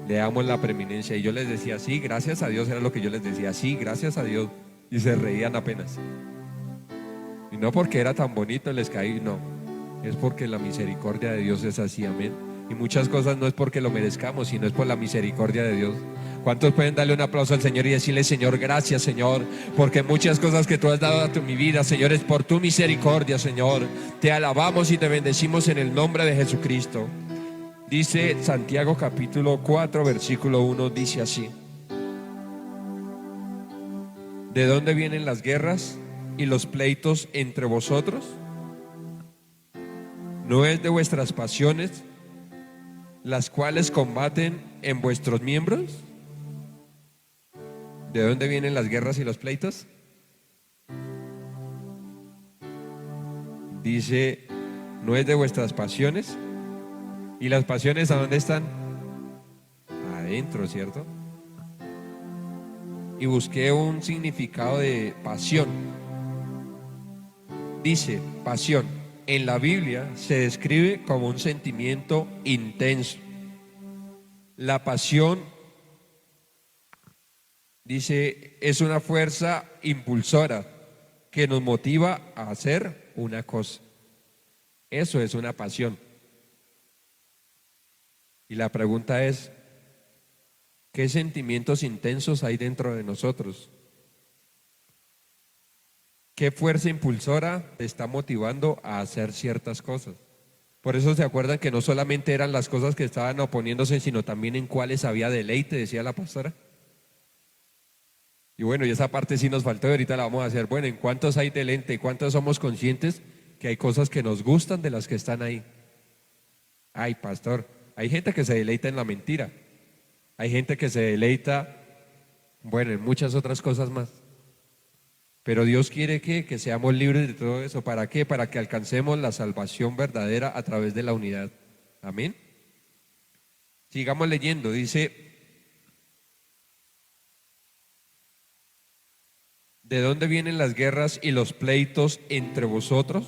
le damos la preeminencia. Y yo les decía: sí, gracias a Dios. Era lo que yo les decía: sí, gracias a Dios. Y se reían apenas. Y no porque era tan bonito les caí, no. Es porque la misericordia de Dios es así, amén. Y muchas cosas no es porque lo merezcamos, sino es por la misericordia de Dios. ¿Cuántos pueden darle un aplauso al Señor y decirle: Señor, gracias, Señor, porque muchas cosas que tú has dado a mi vida, Señor, es por tu misericordia, Señor? Te alabamos y te bendecimos en el nombre de Jesucristo. Dice Santiago capítulo 4, versículo 1, dice así: ¿de dónde vienen las guerras y los pleitos entre vosotros? ¿No es de vuestras pasiones, las cuales combaten en vuestros miembros? ¿De dónde vienen las guerras y los pleitos? Dice, ¿no es de vuestras pasiones? ¿Y las pasiones a dónde están? Adentro, ¿cierto? Y busqué un significado de pasión. Dice, pasión, en la Biblia se describe como un sentimiento intenso. La pasión, dice, es una fuerza impulsora que nos motiva a hacer una cosa. Eso es una pasión. Y la pregunta es, ¿qué sentimientos intensos hay dentro de nosotros? ¿Qué fuerza impulsora te está motivando a hacer ciertas cosas? Por eso se acuerdan que no solamente eran las cosas que estaban oponiéndose, sino también en cuáles había deleite, decía la pastora. Y bueno, y esa parte sí nos faltó y ahorita la vamos a hacer. Bueno, ¿en cuántos hay deleite? ¿Y cuántos somos conscientes que hay cosas que nos gustan de las que están ahí? Ay, pastor, hay gente que se deleita en la mentira. Hay gente que se deleita, bueno, en muchas otras cosas más. Pero Dios quiere que seamos libres de todo eso. ¿Para qué? Para que alcancemos la salvación verdadera a través de la unidad. Amén. Sigamos leyendo. Dice, ¿de dónde vienen las guerras y los pleitos entre vosotros?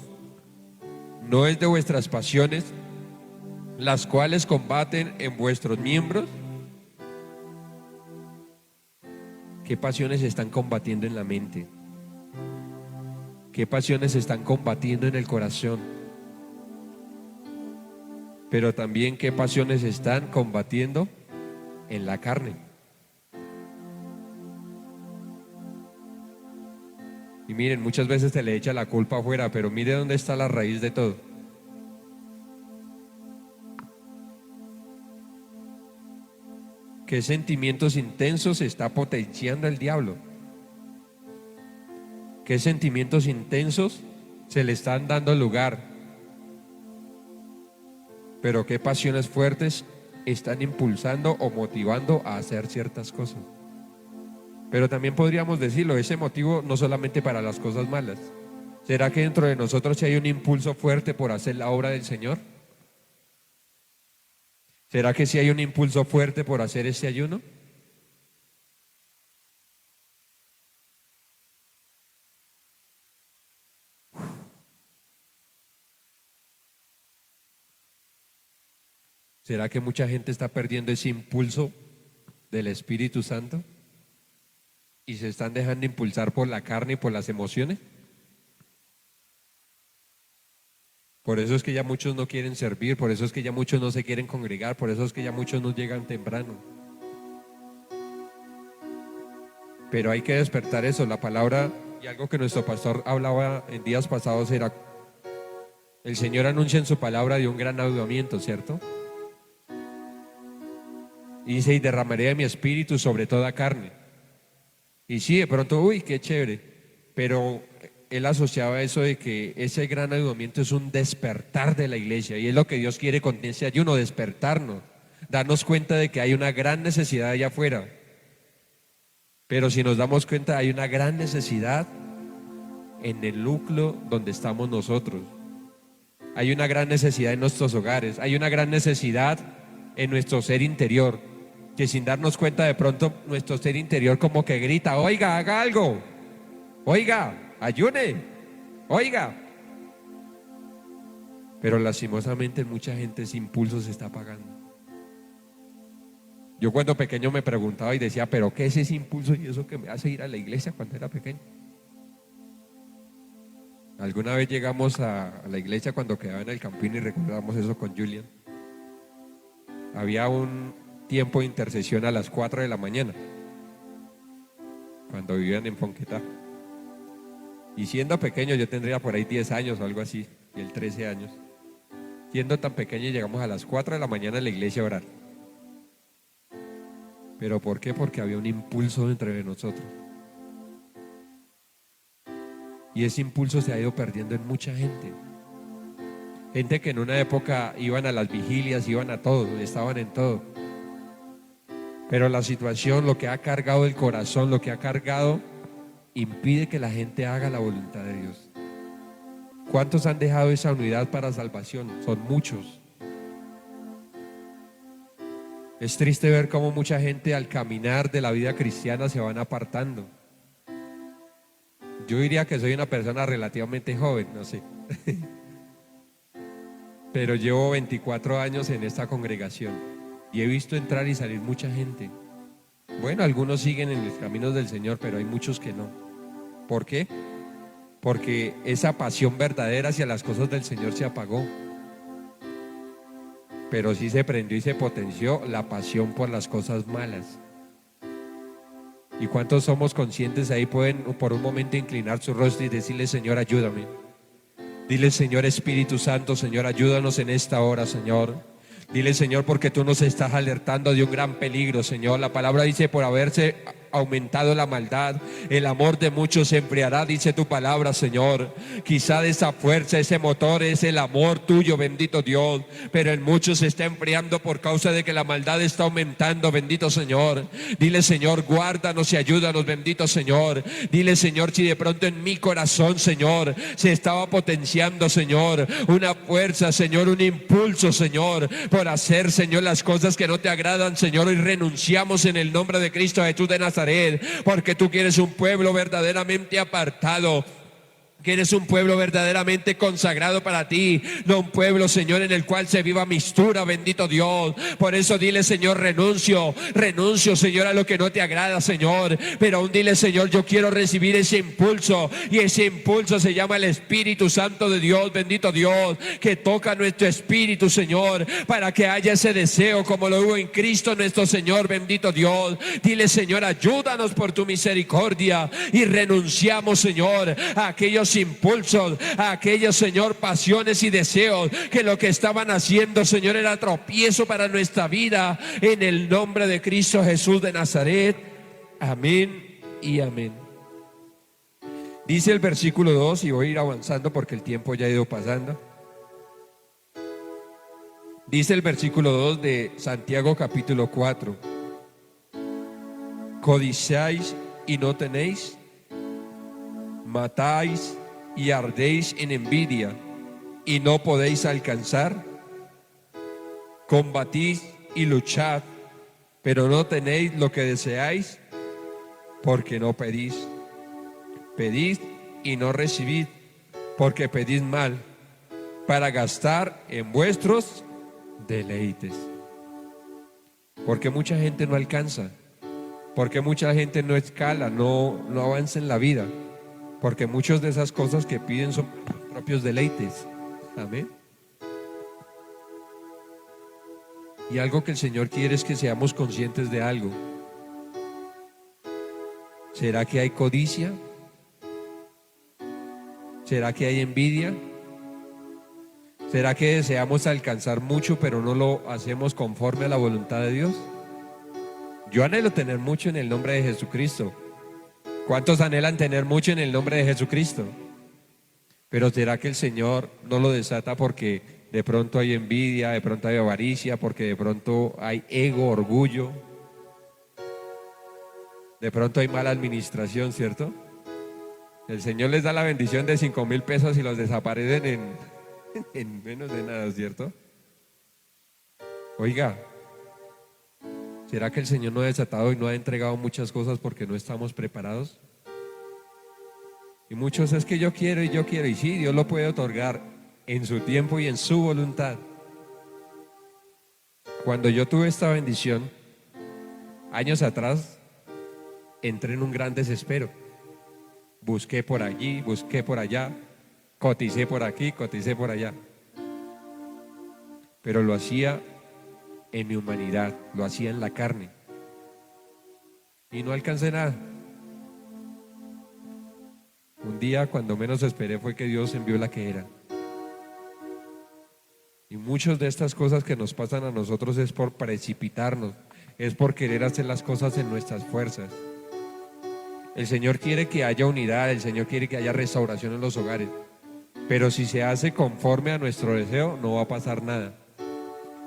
¿No es de vuestras pasiones, las cuales combaten en vuestros miembros? ¿Qué pasiones están combatiendo en la mente? ¿Qué pasiones están combatiendo en el corazón? Pero también qué pasiones están combatiendo en la carne. Y miren, muchas veces se le echa la culpa afuera, pero mire dónde está la raíz de todo. ¿Qué sentimientos intensos está potenciando el diablo? ¿Qué sentimientos intensos se le están dando lugar? Pero qué pasiones fuertes están impulsando o motivando a hacer ciertas cosas. Pero también podríamos decirlo, ese motivo no solamente para las cosas malas. ¿Será que dentro de nosotros sí hay un impulso fuerte por hacer la obra del Señor? ¿Será que sí hay un impulso fuerte por hacer ese ayuno? ¿Será que mucha gente está perdiendo ese impulso del Espíritu Santo y se están dejando impulsar por la carne y por las emociones? Por eso es que ya muchos no quieren servir, por eso es que ya muchos no se quieren congregar, por eso es que ya muchos no llegan temprano. Pero hay que despertar eso, la palabra, y algo que nuestro pastor hablaba en días pasados era, el Señor anuncia en su palabra de un gran avivamiento, ¿cierto? Y dice, y derramaré de mi espíritu sobre toda carne. Y sí, de pronto, uy, qué chévere, pero él asociaba eso de que ese gran avivamiento es un despertar de la iglesia, y es lo que Dios quiere con ese ayuno, despertarnos, darnos cuenta de que hay una gran necesidad allá afuera. Pero si nos damos cuenta, hay una gran necesidad en el núcleo donde estamos nosotros. Hay una gran necesidad en nuestros hogares, hay una gran necesidad en nuestro ser interior, que sin darnos cuenta de pronto nuestro ser interior como que grita, oiga, haga algo, oiga, ayune, oiga. Pero lastimosamente mucha gente ese impulso se está apagando. Yo cuando pequeño me preguntaba y decía, pero ¿qué es ese impulso y eso que me hace ir a la iglesia cuando era pequeño? Alguna vez llegamos a la iglesia cuando quedaba en el Campín y recordamos eso con Julian. Había un tiempo de intercesión a las 4 de la mañana, cuando vivían en Fonquetá. Y siendo pequeño, yo tendría por ahí 10 años o algo así, y él 13 años. Siendo tan pequeños llegamos a las 4 de la mañana a la iglesia a orar. ¿Pero por qué? Porque había un impulso entre nosotros. Y ese impulso se ha ido perdiendo en mucha gente. Gente que en una época iban a las vigilias, iban a todo, estaban en todo. Pero la situación, lo que ha cargado el corazón, lo que ha cargado, impide que la gente haga la voluntad de Dios. ¿Cuántos han dejado esa unidad para salvación? Son muchos. Es triste ver cómo mucha gente al caminar de la vida cristiana se van apartando. Yo diría que soy una persona relativamente joven, no sé. Pero llevo 24 años en esta congregación y he visto entrar y salir mucha gente. Bueno, algunos siguen en los caminos del Señor, pero hay muchos que no. ¿Por qué? Porque esa pasión verdadera hacia las cosas del Señor se apagó. Pero sí se prendió y se potenció la pasión por las cosas malas. ¿Y cuántos somos conscientes ahí pueden por un momento inclinar su rostro y decirle: Señor, ayúdame? Dile: Señor Espíritu Santo, Señor, ayúdanos en esta hora, Señor. Dile: Señor, porque tú nos estás alertando de un gran peligro, Señor. La palabra dice: por haberse aumentado la maldad, el amor de muchos se enfriará, dice tu palabra, Señor. Quizá de esa fuerza, ese motor es el amor tuyo, bendito Dios, pero en muchos se está enfriando por causa de que la maldad está aumentando, bendito Señor. Dile: Señor, guárdanos y ayúdanos, bendito Señor. Dile: Señor, si de pronto en mi corazón, Señor, se estaba potenciando, Señor, una fuerza, Señor, un impulso, Señor, por hacer, Señor, las cosas que no te agradan, Señor, y renunciamos en el nombre de Cristo Jesús de Nazaret, porque tú quieres un pueblo verdaderamente apartado. Que eres un pueblo verdaderamente consagrado para ti, no un pueblo, Señor, en el cual se viva mistura, bendito Dios. Por eso dile: Señor, renuncio, Señor, a lo que no te agrada, Señor. Pero aún dile: Señor, yo quiero recibir ese impulso, y ese impulso se llama el Espíritu Santo de Dios, bendito Dios, que toca nuestro espíritu, Señor, para que haya ese deseo como lo hubo en Cristo nuestro Señor, bendito Dios. Dile: Señor, ayúdanos por tu misericordia, y renunciamos, Señor, a aquellos impulsos, a aquellos, Señor, pasiones y deseos que lo que estaban haciendo, Señor, era tropiezo para nuestra vida, en el nombre de Cristo Jesús de Nazaret. Amén y amén. Dice el versículo 2, y voy a ir avanzando porque el tiempo ya ha ido pasando. Dice el versículo 2 de Santiago capítulo 4: codiciáis y no tenéis, matáis y ardéis en envidia y no podéis alcanzar, combatís y luchad, pero no tenéis lo que deseáis, porque no pedís. Pedid y no recibid, porque pedís mal, para gastar en vuestros deleites. Porque mucha gente no alcanza, porque mucha gente no escala, no avanza en la vida, porque muchas de esas cosas que piden son propios deleites. Amén. Y algo que el Señor quiere es que seamos conscientes de algo. ¿Será que hay codicia? ¿Será que hay envidia? ¿Será que deseamos alcanzar mucho pero no lo hacemos conforme a la voluntad de Dios? Yo anhelo tener mucho en el nombre de Jesucristo. ¿Cuántos anhelan tener mucho en el nombre de Jesucristo? Pero ¿será que el Señor no lo desata porque de pronto hay envidia, de pronto hay avaricia, porque de pronto hay ego, orgullo? De pronto hay mala administración, ¿cierto? El Señor les da la bendición de 5,000 pesos y los desaparecen en menos de nada, ¿cierto? Oiga, ¿será que el Señor no ha desatado y no ha entregado muchas cosas porque no estamos preparados? Y muchos: es que yo quiero, y sí, Dios lo puede otorgar en su tiempo y en su voluntad. Cuando yo tuve esta bendición, años atrás, entré en un gran desespero. Busqué por allí, busqué por allá, coticé por aquí, coticé por allá. Pero lo hacía en mi humanidad, lo hacía en la carne. Y no alcancé nada. Un día, cuando menos esperé, fue que Dios envió la que era. Y muchas de estas cosas que nos pasan a nosotros es por precipitarnos, es por querer hacer las cosas en nuestras fuerzas. El Señor quiere que haya unidad, el Señor quiere que haya restauración en los hogares, pero si se hace conforme a nuestro deseo, no va a pasar nada.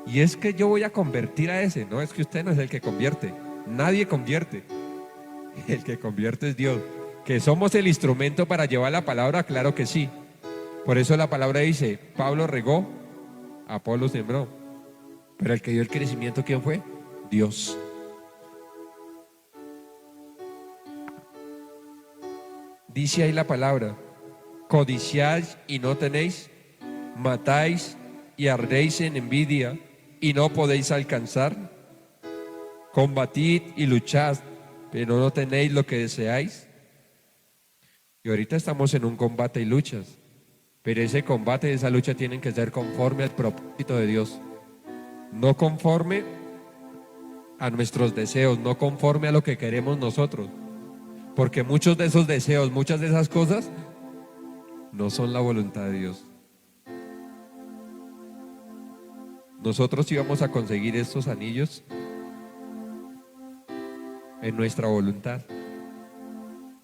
Y es que yo voy a convertir a ese, no, es que usted no es el que convierte, nadie convierte, el que convierte es Dios. Que somos el instrumento para llevar la palabra, claro que sí. Por eso la palabra dice, Pablo regó, Apolo sembró, pero el que dio el crecimiento, ¿quién fue? Dios. Dice ahí la palabra, codiciáis y no tenéis, matáis y ardéis en envidia y no podéis alcanzar, combatid y luchad, pero no tenéis lo que deseáis. Y ahorita estamos en un combate y luchas, pero ese combate y esa lucha tienen que ser conforme al propósito de Dios, no conforme a nuestros deseos, no conforme a lo que queremos nosotros, porque muchos de esos deseos, muchas de esas cosas no son la voluntad de Dios. Nosotros íbamos a conseguir estos anillos en nuestra voluntad,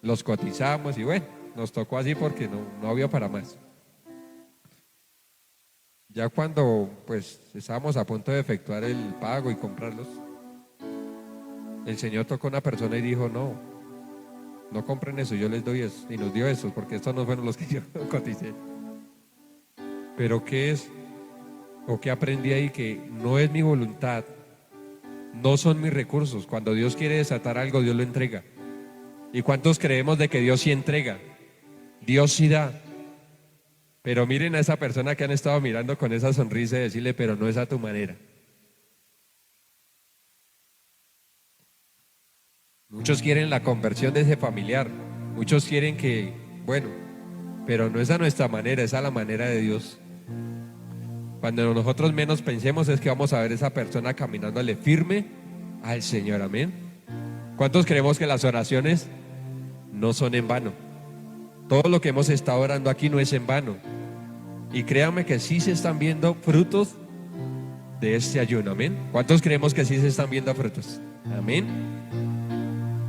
los cotizamos y bueno, nos tocó así porque no había para más. Ya cuando pues estábamos a punto de efectuar el pago y comprarlos, el Señor tocó a una persona y dijo, no compren eso, yo les doy eso, y nos dio eso, porque estos no fueron los que yo coticé. Pero ¿qué es? ¿O qué aprendí ahí? Que no es mi voluntad, no son mis recursos. Cuando Dios quiere desatar algo, Dios lo entrega. ¿Y cuántos creemos de que Dios sí entrega? Dios sí da. Pero miren a esa persona que han estado mirando con esa sonrisa y decirle, pero no es a tu manera. Muchos quieren la conversión de ese familiar, muchos quieren que, bueno, pero no es a nuestra manera, es a la manera de Dios. Cuando nosotros menos pensemos es que vamos a ver a esa persona caminándole firme al Señor, amén. ¿Cuántos creemos que las oraciones no son en vano? Todo lo que hemos estado orando aquí no es en vano. Y créanme que sí se están viendo frutos de este ayuno, amén. ¿Cuántos creemos que sí se están viendo frutos? Amén.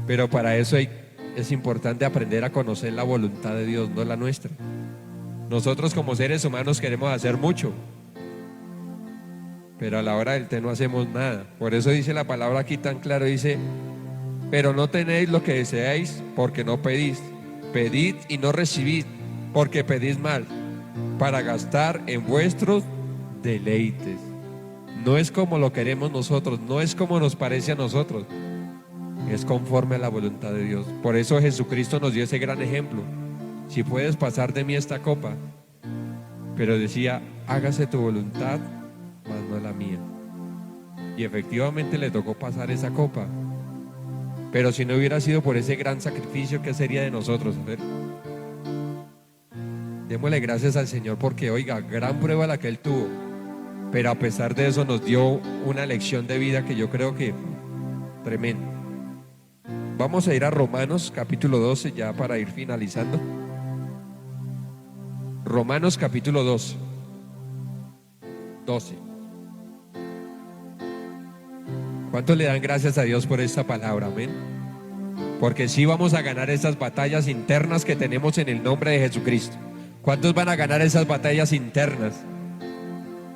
Pero para eso es importante aprender a conocer la voluntad de Dios, no la nuestra. Nosotros como seres humanos queremos hacer mucho, pero a la hora del té no hacemos nada. Por eso dice la palabra aquí tan claro, dice, pero no tenéis lo que deseáis porque no pedís. Pedid y no recibid porque pedís mal, para gastar en vuestros deleites. No es como lo queremos nosotros, no es como nos parece a nosotros, es conforme a la voluntad de Dios. Por eso Jesucristo nos dio ese gran ejemplo. Si puedes pasar de mí esta copa, pero decía, hágase tu voluntad, mas no la mía. Y efectivamente le tocó pasar esa copa, pero si no hubiera sido por ese gran sacrificio, ¿qué sería de nosotros? A ver, démosle gracias al Señor porque, oiga, gran prueba la que Él tuvo, pero a pesar de eso nos dio una lección de vida que yo creo que tremenda. Vamos a ir a Romanos capítulo 12 ya para ir finalizando. Romanos capítulo 12. ¿Cuántos le dan gracias a Dios por esta palabra? Amén. Porque sí vamos a ganar esas batallas internas que tenemos en el nombre de Jesucristo. ¿Cuántos van a ganar esas batallas internas?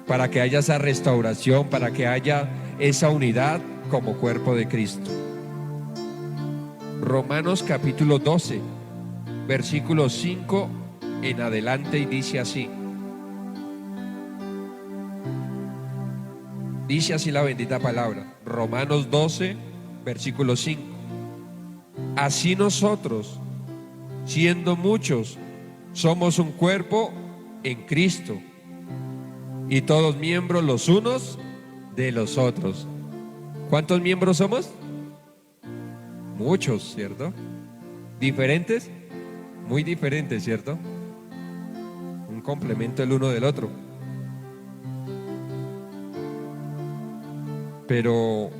Para que haya esa restauración, para que haya esa unidad como cuerpo de Cristo. Romanos capítulo 12, versículo 5 en adelante, y dice así. Dice así la bendita palabra. Romanos 12, versículo 5. Así nosotros, siendo muchos, somos un cuerpo en Cristo, y todos miembros los unos de los otros. ¿Cuántos miembros somos? Muchos, ¿cierto? ¿Diferentes? Muy diferentes, ¿cierto? Un complemento el uno del otro. Pero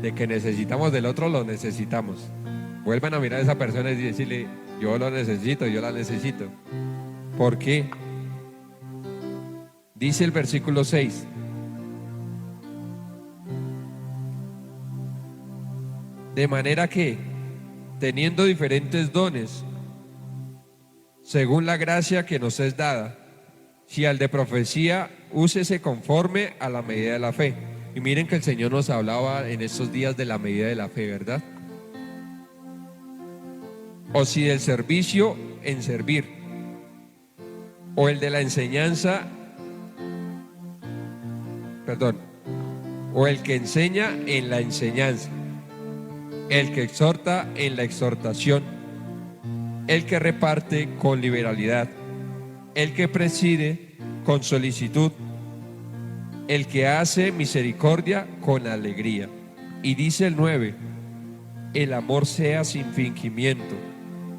de que necesitamos del otro, lo necesitamos. Vuelvan a mirar a esa persona y decirle, yo lo necesito, yo la necesito. ¿Por qué? Dice el versículo 6: de manera que, teniendo diferentes dones, según la gracia que nos es dada, si al de profecía, úsese conforme a la medida de la fe. Y miren que el Señor nos hablaba en estos días de la medida de la fe, ¿verdad? O si del servicio, en servir, o el de la enseñanza, o el que enseña en la enseñanza, el que exhorta en la exhortación, el que reparte con liberalidad, el que preside con solicitud, el que hace misericordia con alegría. Y dice el 9: el amor sea sin fingimiento,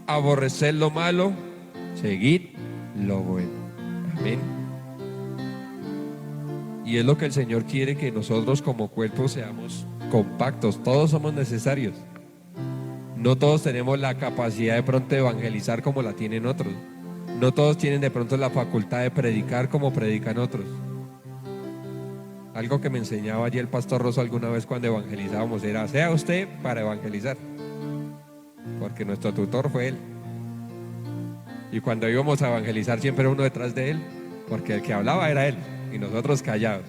aborreced lo malo, seguid lo bueno. Amén. Y es lo que el Señor quiere, que nosotros como cuerpo seamos compactos. Todos somos necesarios. No todos tenemos la capacidad de pronto de evangelizar como la tienen otros. No todos tienen de pronto la facultad de predicar como predican otros. Algo que me enseñaba allí el pastor Rosso alguna vez cuando evangelizábamos era: sea usted para evangelizar, porque nuestro tutor fue él. Y cuando íbamos a evangelizar siempre uno detrás de él, porque el que hablaba era él y nosotros callados.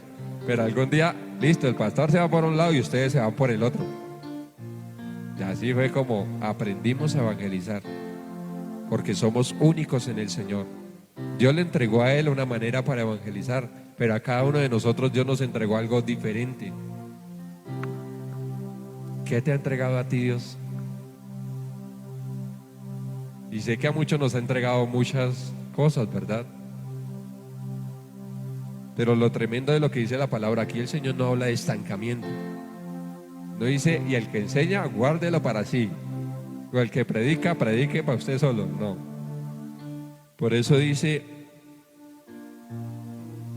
Pero algún día, listo, el pastor se va por un lado y ustedes se van por el otro. Y así fue como aprendimos a evangelizar, porque somos únicos en el Señor. Dios le entregó a él una manera para evangelizar, pero a cada uno de nosotros Dios nos entregó algo diferente. ¿Qué te ha entregado a ti Dios? Y sé que a muchos nos ha entregado muchas cosas, ¿verdad? Pero lo tremendo de lo que dice la palabra, aquí el Señor no habla de estancamiento. No dice: y el que enseña, guárdelo para sí. O el que predica, predique para usted solo. No. Por eso dice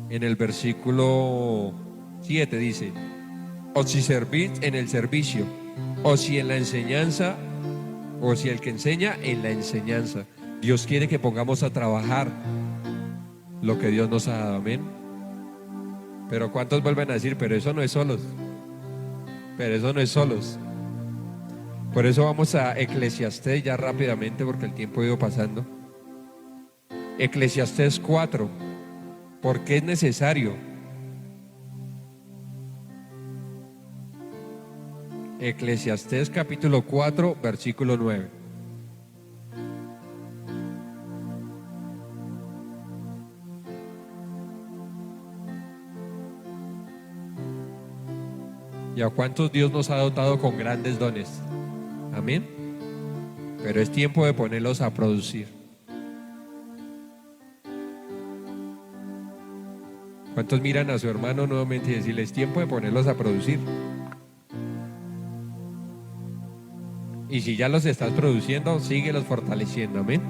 en el versículo 7, dice: o si servís en el servicio, o si en la enseñanza, o si el que enseña en la enseñanza. Dios quiere que pongamos a trabajar lo que Dios nos ha dado. Amén. Pero ¿cuántos vuelven a decir: pero eso no es solos? Pero eso no es solos. Por eso vamos a Eclesiastés ya rápidamente, porque el tiempo ha ido pasando. Eclesiastés 4. ¿Por qué es necesario? Eclesiastés capítulo 4, versículo 9. ¿Y a cuántos Dios nos ha dotado con grandes dones? Amén. Pero es tiempo de ponerlos a producir. ¿Cuántos miran a su hermano nuevamente y decirle: es tiempo de ponerlos a producir? Y si ya los estás produciendo, síguelos fortaleciendo. Amén.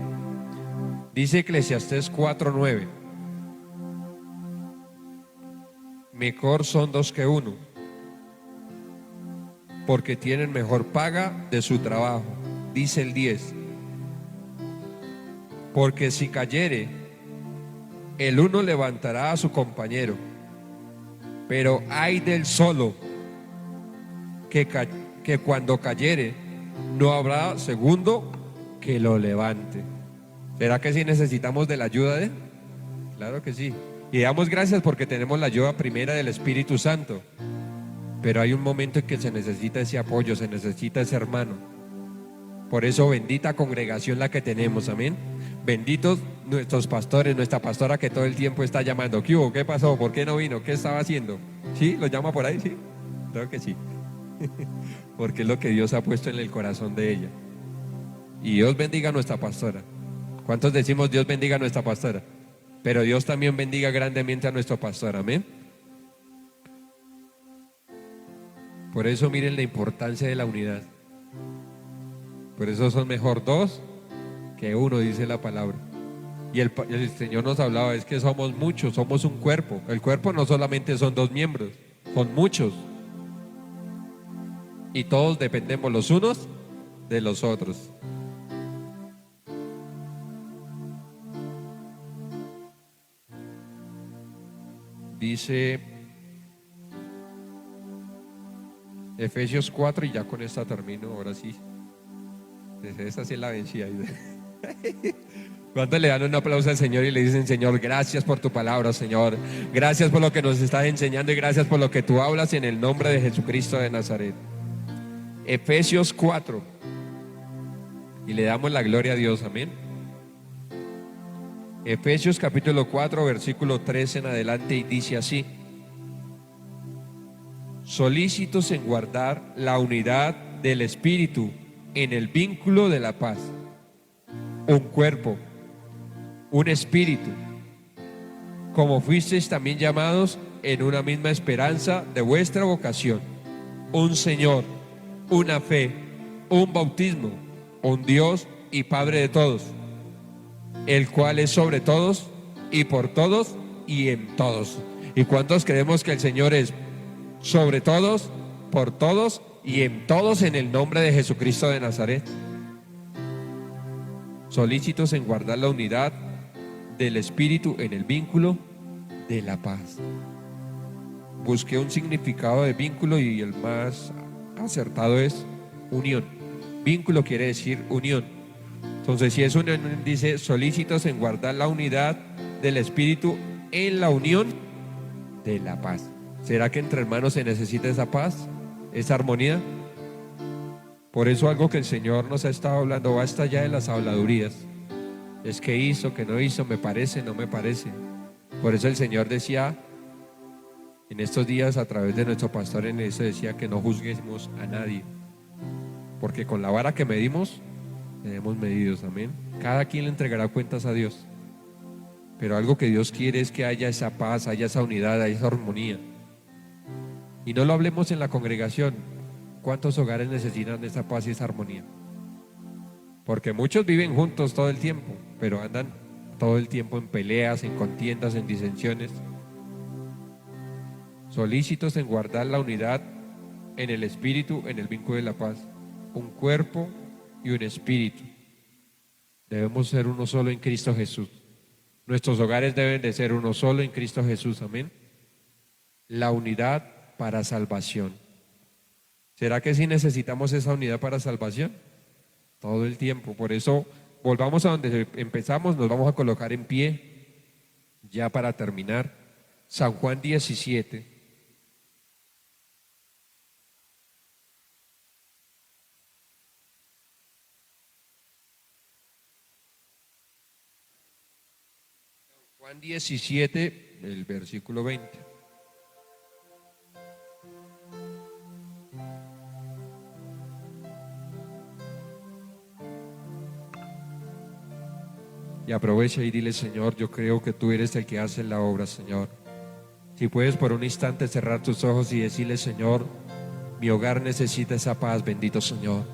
Dice Eclesiastés 4:9: mejor son dos que uno, porque tienen mejor paga de su trabajo. Dice el 10: porque si cayere, el uno levantará a su compañero, pero ay del solo que cuando cayere no habrá segundo que lo levante. ¿Será que sí necesitamos de la ayuda de él? Claro que sí. Y damos gracias porque tenemos la ayuda primera del Espíritu Santo. Pero hay un momento en que se necesita ese apoyo, se necesita ese hermano. Por eso bendita congregación la que tenemos, amén. Benditos nuestros pastores, nuestra pastora que todo el tiempo está llamando. ¿Qué hubo? ¿Qué pasó? ¿Por qué no vino? ¿Qué estaba haciendo? ¿Sí? ¿Lo llama por ahí? Sí. Creo que sí. Porque es lo que Dios ha puesto en el corazón de ella. Y Dios bendiga a nuestra pastora. ¿Cuántos decimos Dios bendiga a nuestra pastora? Pero Dios también bendiga grandemente a nuestro pastor, amén. Por eso miren la importancia de la unidad. Por eso son mejor dos que uno, dice la palabra. Y el Señor nos hablaba, es que somos muchos, somos un cuerpo. El cuerpo no solamente son dos miembros, son muchos. Y todos dependemos los unos de los otros. dice Efesios 4, y ya con esta termino, ahora sí. Esta sí es la vencida. ¿Cuántos le dan un aplauso al Señor y le dicen: Señor, gracias por tu palabra, Señor? Gracias por lo que nos estás enseñando y gracias por lo que tú hablas en el nombre de Jesucristo de Nazaret. Efesios 4. Y le damos la gloria a Dios, amén. Efesios capítulo 4, versículo 3 en adelante, y dice así: solícitos en guardar la unidad del Espíritu en el vínculo de la paz. Un cuerpo, un espíritu, como fuisteis también llamados en una misma esperanza de vuestra vocación. Un Señor, una fe, un bautismo, un Dios y Padre de todos, el cual es sobre todos y por todos y en todos. ¿Y cuántos creemos que el Señor es sobre todos, por todos y en todos, en el nombre de Jesucristo de Nazaret? Solícitos en guardar la unidad del Espíritu en el vínculo de la paz. Busqué un significado de vínculo y el más acertado es unión. Vínculo quiere decir unión. Entonces, si es unión, dice solícitos en guardar la unidad del Espíritu en la unión de la paz. ¿Será que entre hermanos se necesita esa paz, esa armonía? Por eso algo que el Señor nos ha estado hablando, basta ya de las habladurías. Es que hizo, que no hizo, me parece, no me parece. Por eso el Señor decía en estos días a través de nuestro pastor en eso, decía que no juzguemos a nadie, porque con la vara que medimos, tenemos medidos, amén. Cada quien le entregará cuentas a Dios. Pero algo que Dios quiere es que haya esa paz, haya esa unidad, haya esa armonía. Y no lo hablemos en la congregación. ¿Cuántos hogares necesitan esa paz y esa armonía? Porque muchos viven juntos todo el tiempo, pero andan todo el tiempo en peleas, en contiendas, en disensiones. Solícitos en guardar la unidad en el Espíritu, en el vínculo de la paz. Un cuerpo y un espíritu. Debemos ser uno solo en Cristo Jesús. Nuestros hogares deben de ser uno solo en Cristo Jesús, amén. La unidad para salvación. ¿Será que sí necesitamos esa unidad para salvación? Todo el tiempo. Por eso, volvamos a donde empezamos, nos vamos a colocar en pie, ya para terminar. San Juan 17. Juan 17, el versículo 20. Y aprovecha y dile: Señor, yo creo que tú eres el que hace la obra, Señor. Si puedes por un instante cerrar tus ojos y decirle: Señor, mi hogar necesita esa paz, bendito Señor.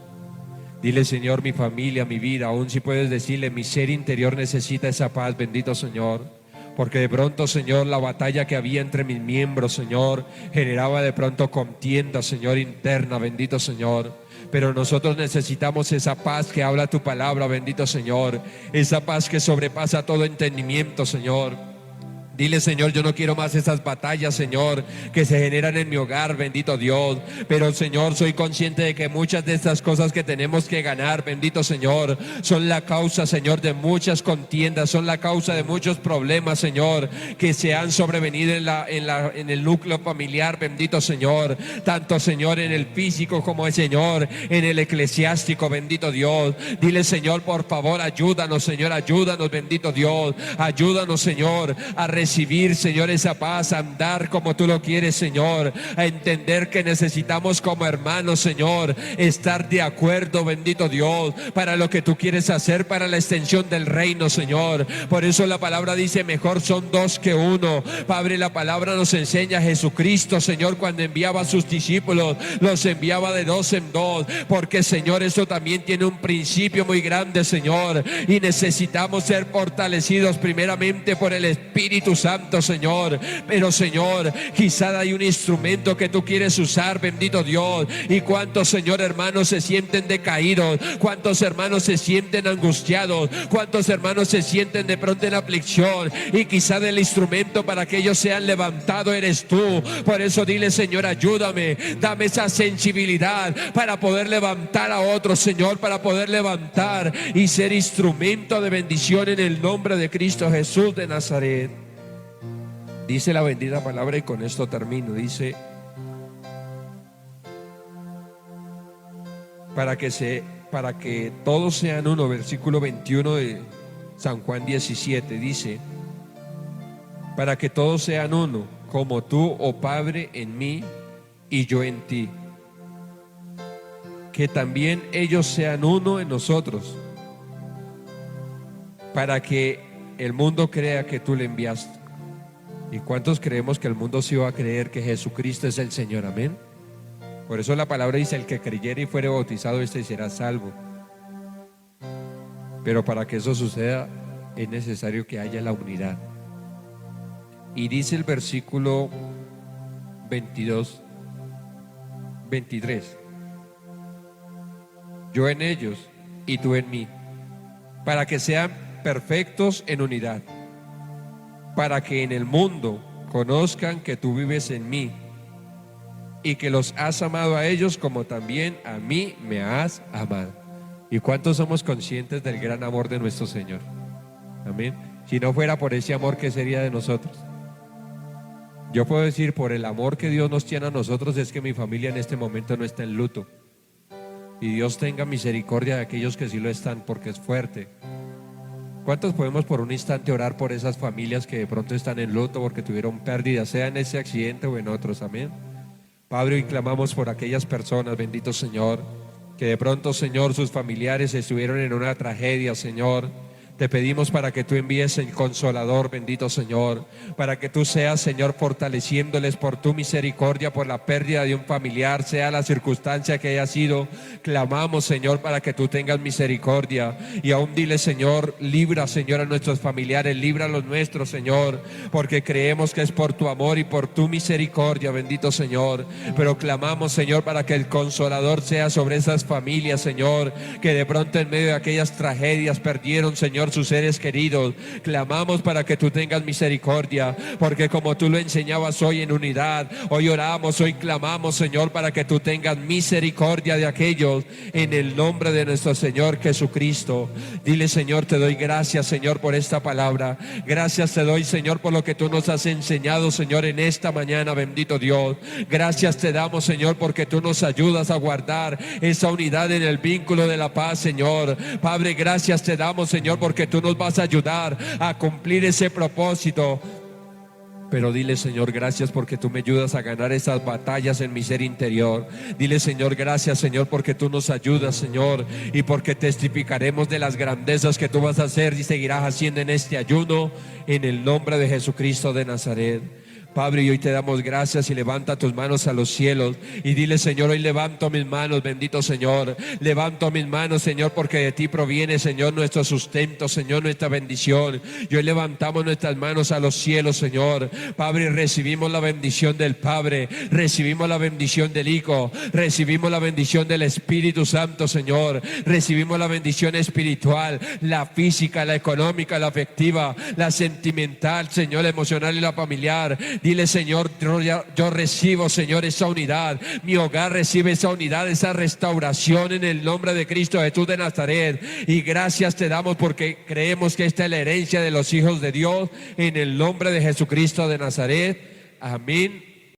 Dile: Señor, mi familia, mi vida, aún si puedes decirle: mi ser interior necesita esa paz, bendito Señor. Porque de pronto, Señor, la batalla que había entre mis miembros, Señor, generaba de pronto contienda, Señor, interna, bendito Señor. Pero nosotros necesitamos esa paz que habla tu palabra, bendito Señor. Esa paz que sobrepasa todo entendimiento, Señor. Dile: Señor, yo no quiero más esas batallas, Señor, que se generan en mi hogar, bendito Dios. Pero, Señor, soy consciente de que muchas de estas cosas que tenemos que ganar, bendito Señor, son la causa, Señor, de muchas contiendas, son la causa de muchos problemas, Señor, que se han sobrevenido en el núcleo familiar, bendito Señor. Tanto, Señor, en el físico como, Señor, en el eclesiástico, bendito Dios. Dile: Señor, por favor, ayúdanos, Señor, ayúdanos, bendito Dios. Ayúdanos, Señor, a recibir, Señor, esa paz, a andar como tú lo quieres, Señor, a entender que necesitamos como hermanos, Señor, estar de acuerdo, bendito Dios, para lo que tú quieres hacer, para la extensión del reino, Señor. Por eso la palabra dice: mejor son dos que uno. Padre, la palabra nos enseña a Jesucristo, Señor, cuando enviaba a sus discípulos, los enviaba de dos en dos, porque, Señor, eso también tiene un principio muy grande, Señor, y necesitamos ser fortalecidos primeramente por el Espíritu Santo, Señor. Pero, Señor, quizá hay un instrumento que tú quieres usar, bendito Dios. Y cuántos, Señor, hermanos se sienten decaídos, cuántos hermanos se sienten angustiados, cuántos hermanos se sienten de pronto en aflicción, y quizá del instrumento para que ellos sean levantados eres tú. Por eso dile, Señor, ayúdame, dame esa sensibilidad para poder levantar a otros, Señor, para poder levantar y ser instrumento de bendición en el nombre de Cristo Jesús de Nazaret. Dice la bendita palabra, y con esto termino, dice: para que todos sean uno, versículo 21 de San Juan 17, dice: para que todos sean uno, como tú, oh Padre, en mí y yo en ti, que también ellos sean uno en nosotros, para que el mundo crea que tú le enviaste. ¿Y cuántos creemos que el mundo sí va a creer que Jesucristo es el Señor? Amén. Por eso la palabra dice: el que creyere y fuere bautizado, este será salvo. Pero para que eso suceda es necesario que haya la unidad. Y dice el versículo 23: yo en ellos y tú en mí, para que sean perfectos en unidad, para que en el mundo conozcan que tú vives en mí y que los has amado a ellos como también a mí me has amado. ¿Y cuántos somos conscientes del gran amor de nuestro Señor? Amén. Si no fuera por ese amor, ¿qué sería de nosotros? Yo puedo decir, por el amor que Dios nos tiene a nosotros, es que mi familia en este momento no está en luto. Y Dios tenga misericordia de aquellos que sí lo están, porque es fuerte. ¿Cuántos podemos por un instante orar por esas familias que de pronto están en luto porque tuvieron pérdida, sea en ese accidente o en otros? Amén. Padre, hoy clamamos por aquellas personas, bendito Señor, que de pronto, Señor, sus familiares estuvieron en una tragedia, Señor. Te pedimos para que tú envíes el Consolador, bendito Señor, para que tú seas, Señor, fortaleciéndoles por tu misericordia, por la pérdida de un familiar, sea la circunstancia que haya sido. Clamamos, Señor, para que tú tengas misericordia. Y aún dile, Señor, libra, Señor, a nuestros familiares, libra a los nuestros, Señor, porque creemos que es por tu amor y por tu misericordia, bendito Señor. Pero clamamos, Señor, para que el Consolador sea sobre esas familias, Señor, que de pronto en medio de aquellas tragedias perdieron, Señor, sus seres queridos. Clamamos para que tú tengas misericordia, porque como tú lo enseñabas hoy en unidad, hoy oramos, hoy clamamos, Señor, para que tú tengas misericordia de aquellos, en el nombre de nuestro Señor Jesucristo. Dile, Señor, te doy gracias, Señor, por esta palabra. Gracias te doy, Señor, por lo que tú nos has enseñado, Señor, en esta mañana, bendito Dios. Gracias te damos, Señor, porque tú nos ayudas a guardar esa unidad en el vínculo de la paz, Señor. Padre, gracias te damos, Señor, porque tú nos vas a ayudar a cumplir ese propósito. Pero dile, Señor, gracias porque tú me ayudas a ganar esas batallas en mi ser interior. Dile, Señor, gracias, Señor, porque tú nos ayudas, Señor, y porque testificaremos de las grandezas que tú vas a hacer y seguirás haciendo en este ayuno, en el nombre de Jesucristo de Nazaret. Padre, y hoy te damos gracias, y levanta tus manos a los cielos y dile, Señor, hoy levanto mis manos, bendito Señor, levanto mis manos, Señor, porque de ti proviene, Señor, nuestro sustento, Señor, nuestra bendición. Y hoy levantamos nuestras manos a los cielos, Señor. Padre, y recibimos la bendición del Padre, recibimos la bendición del Hijo, recibimos la bendición del Espíritu Santo, Señor. Recibimos la bendición espiritual, la física, la económica, la afectiva, la sentimental, Señor, la emocional y la familiar. Dile, Señor, yo recibo, Señor, esa unidad. Mi hogar recibe esa unidad, esa restauración en el nombre de Cristo Jesús de Nazaret. Y gracias te damos porque creemos que esta es la herencia de los hijos de Dios, en el nombre de Jesucristo de Nazaret. Amén.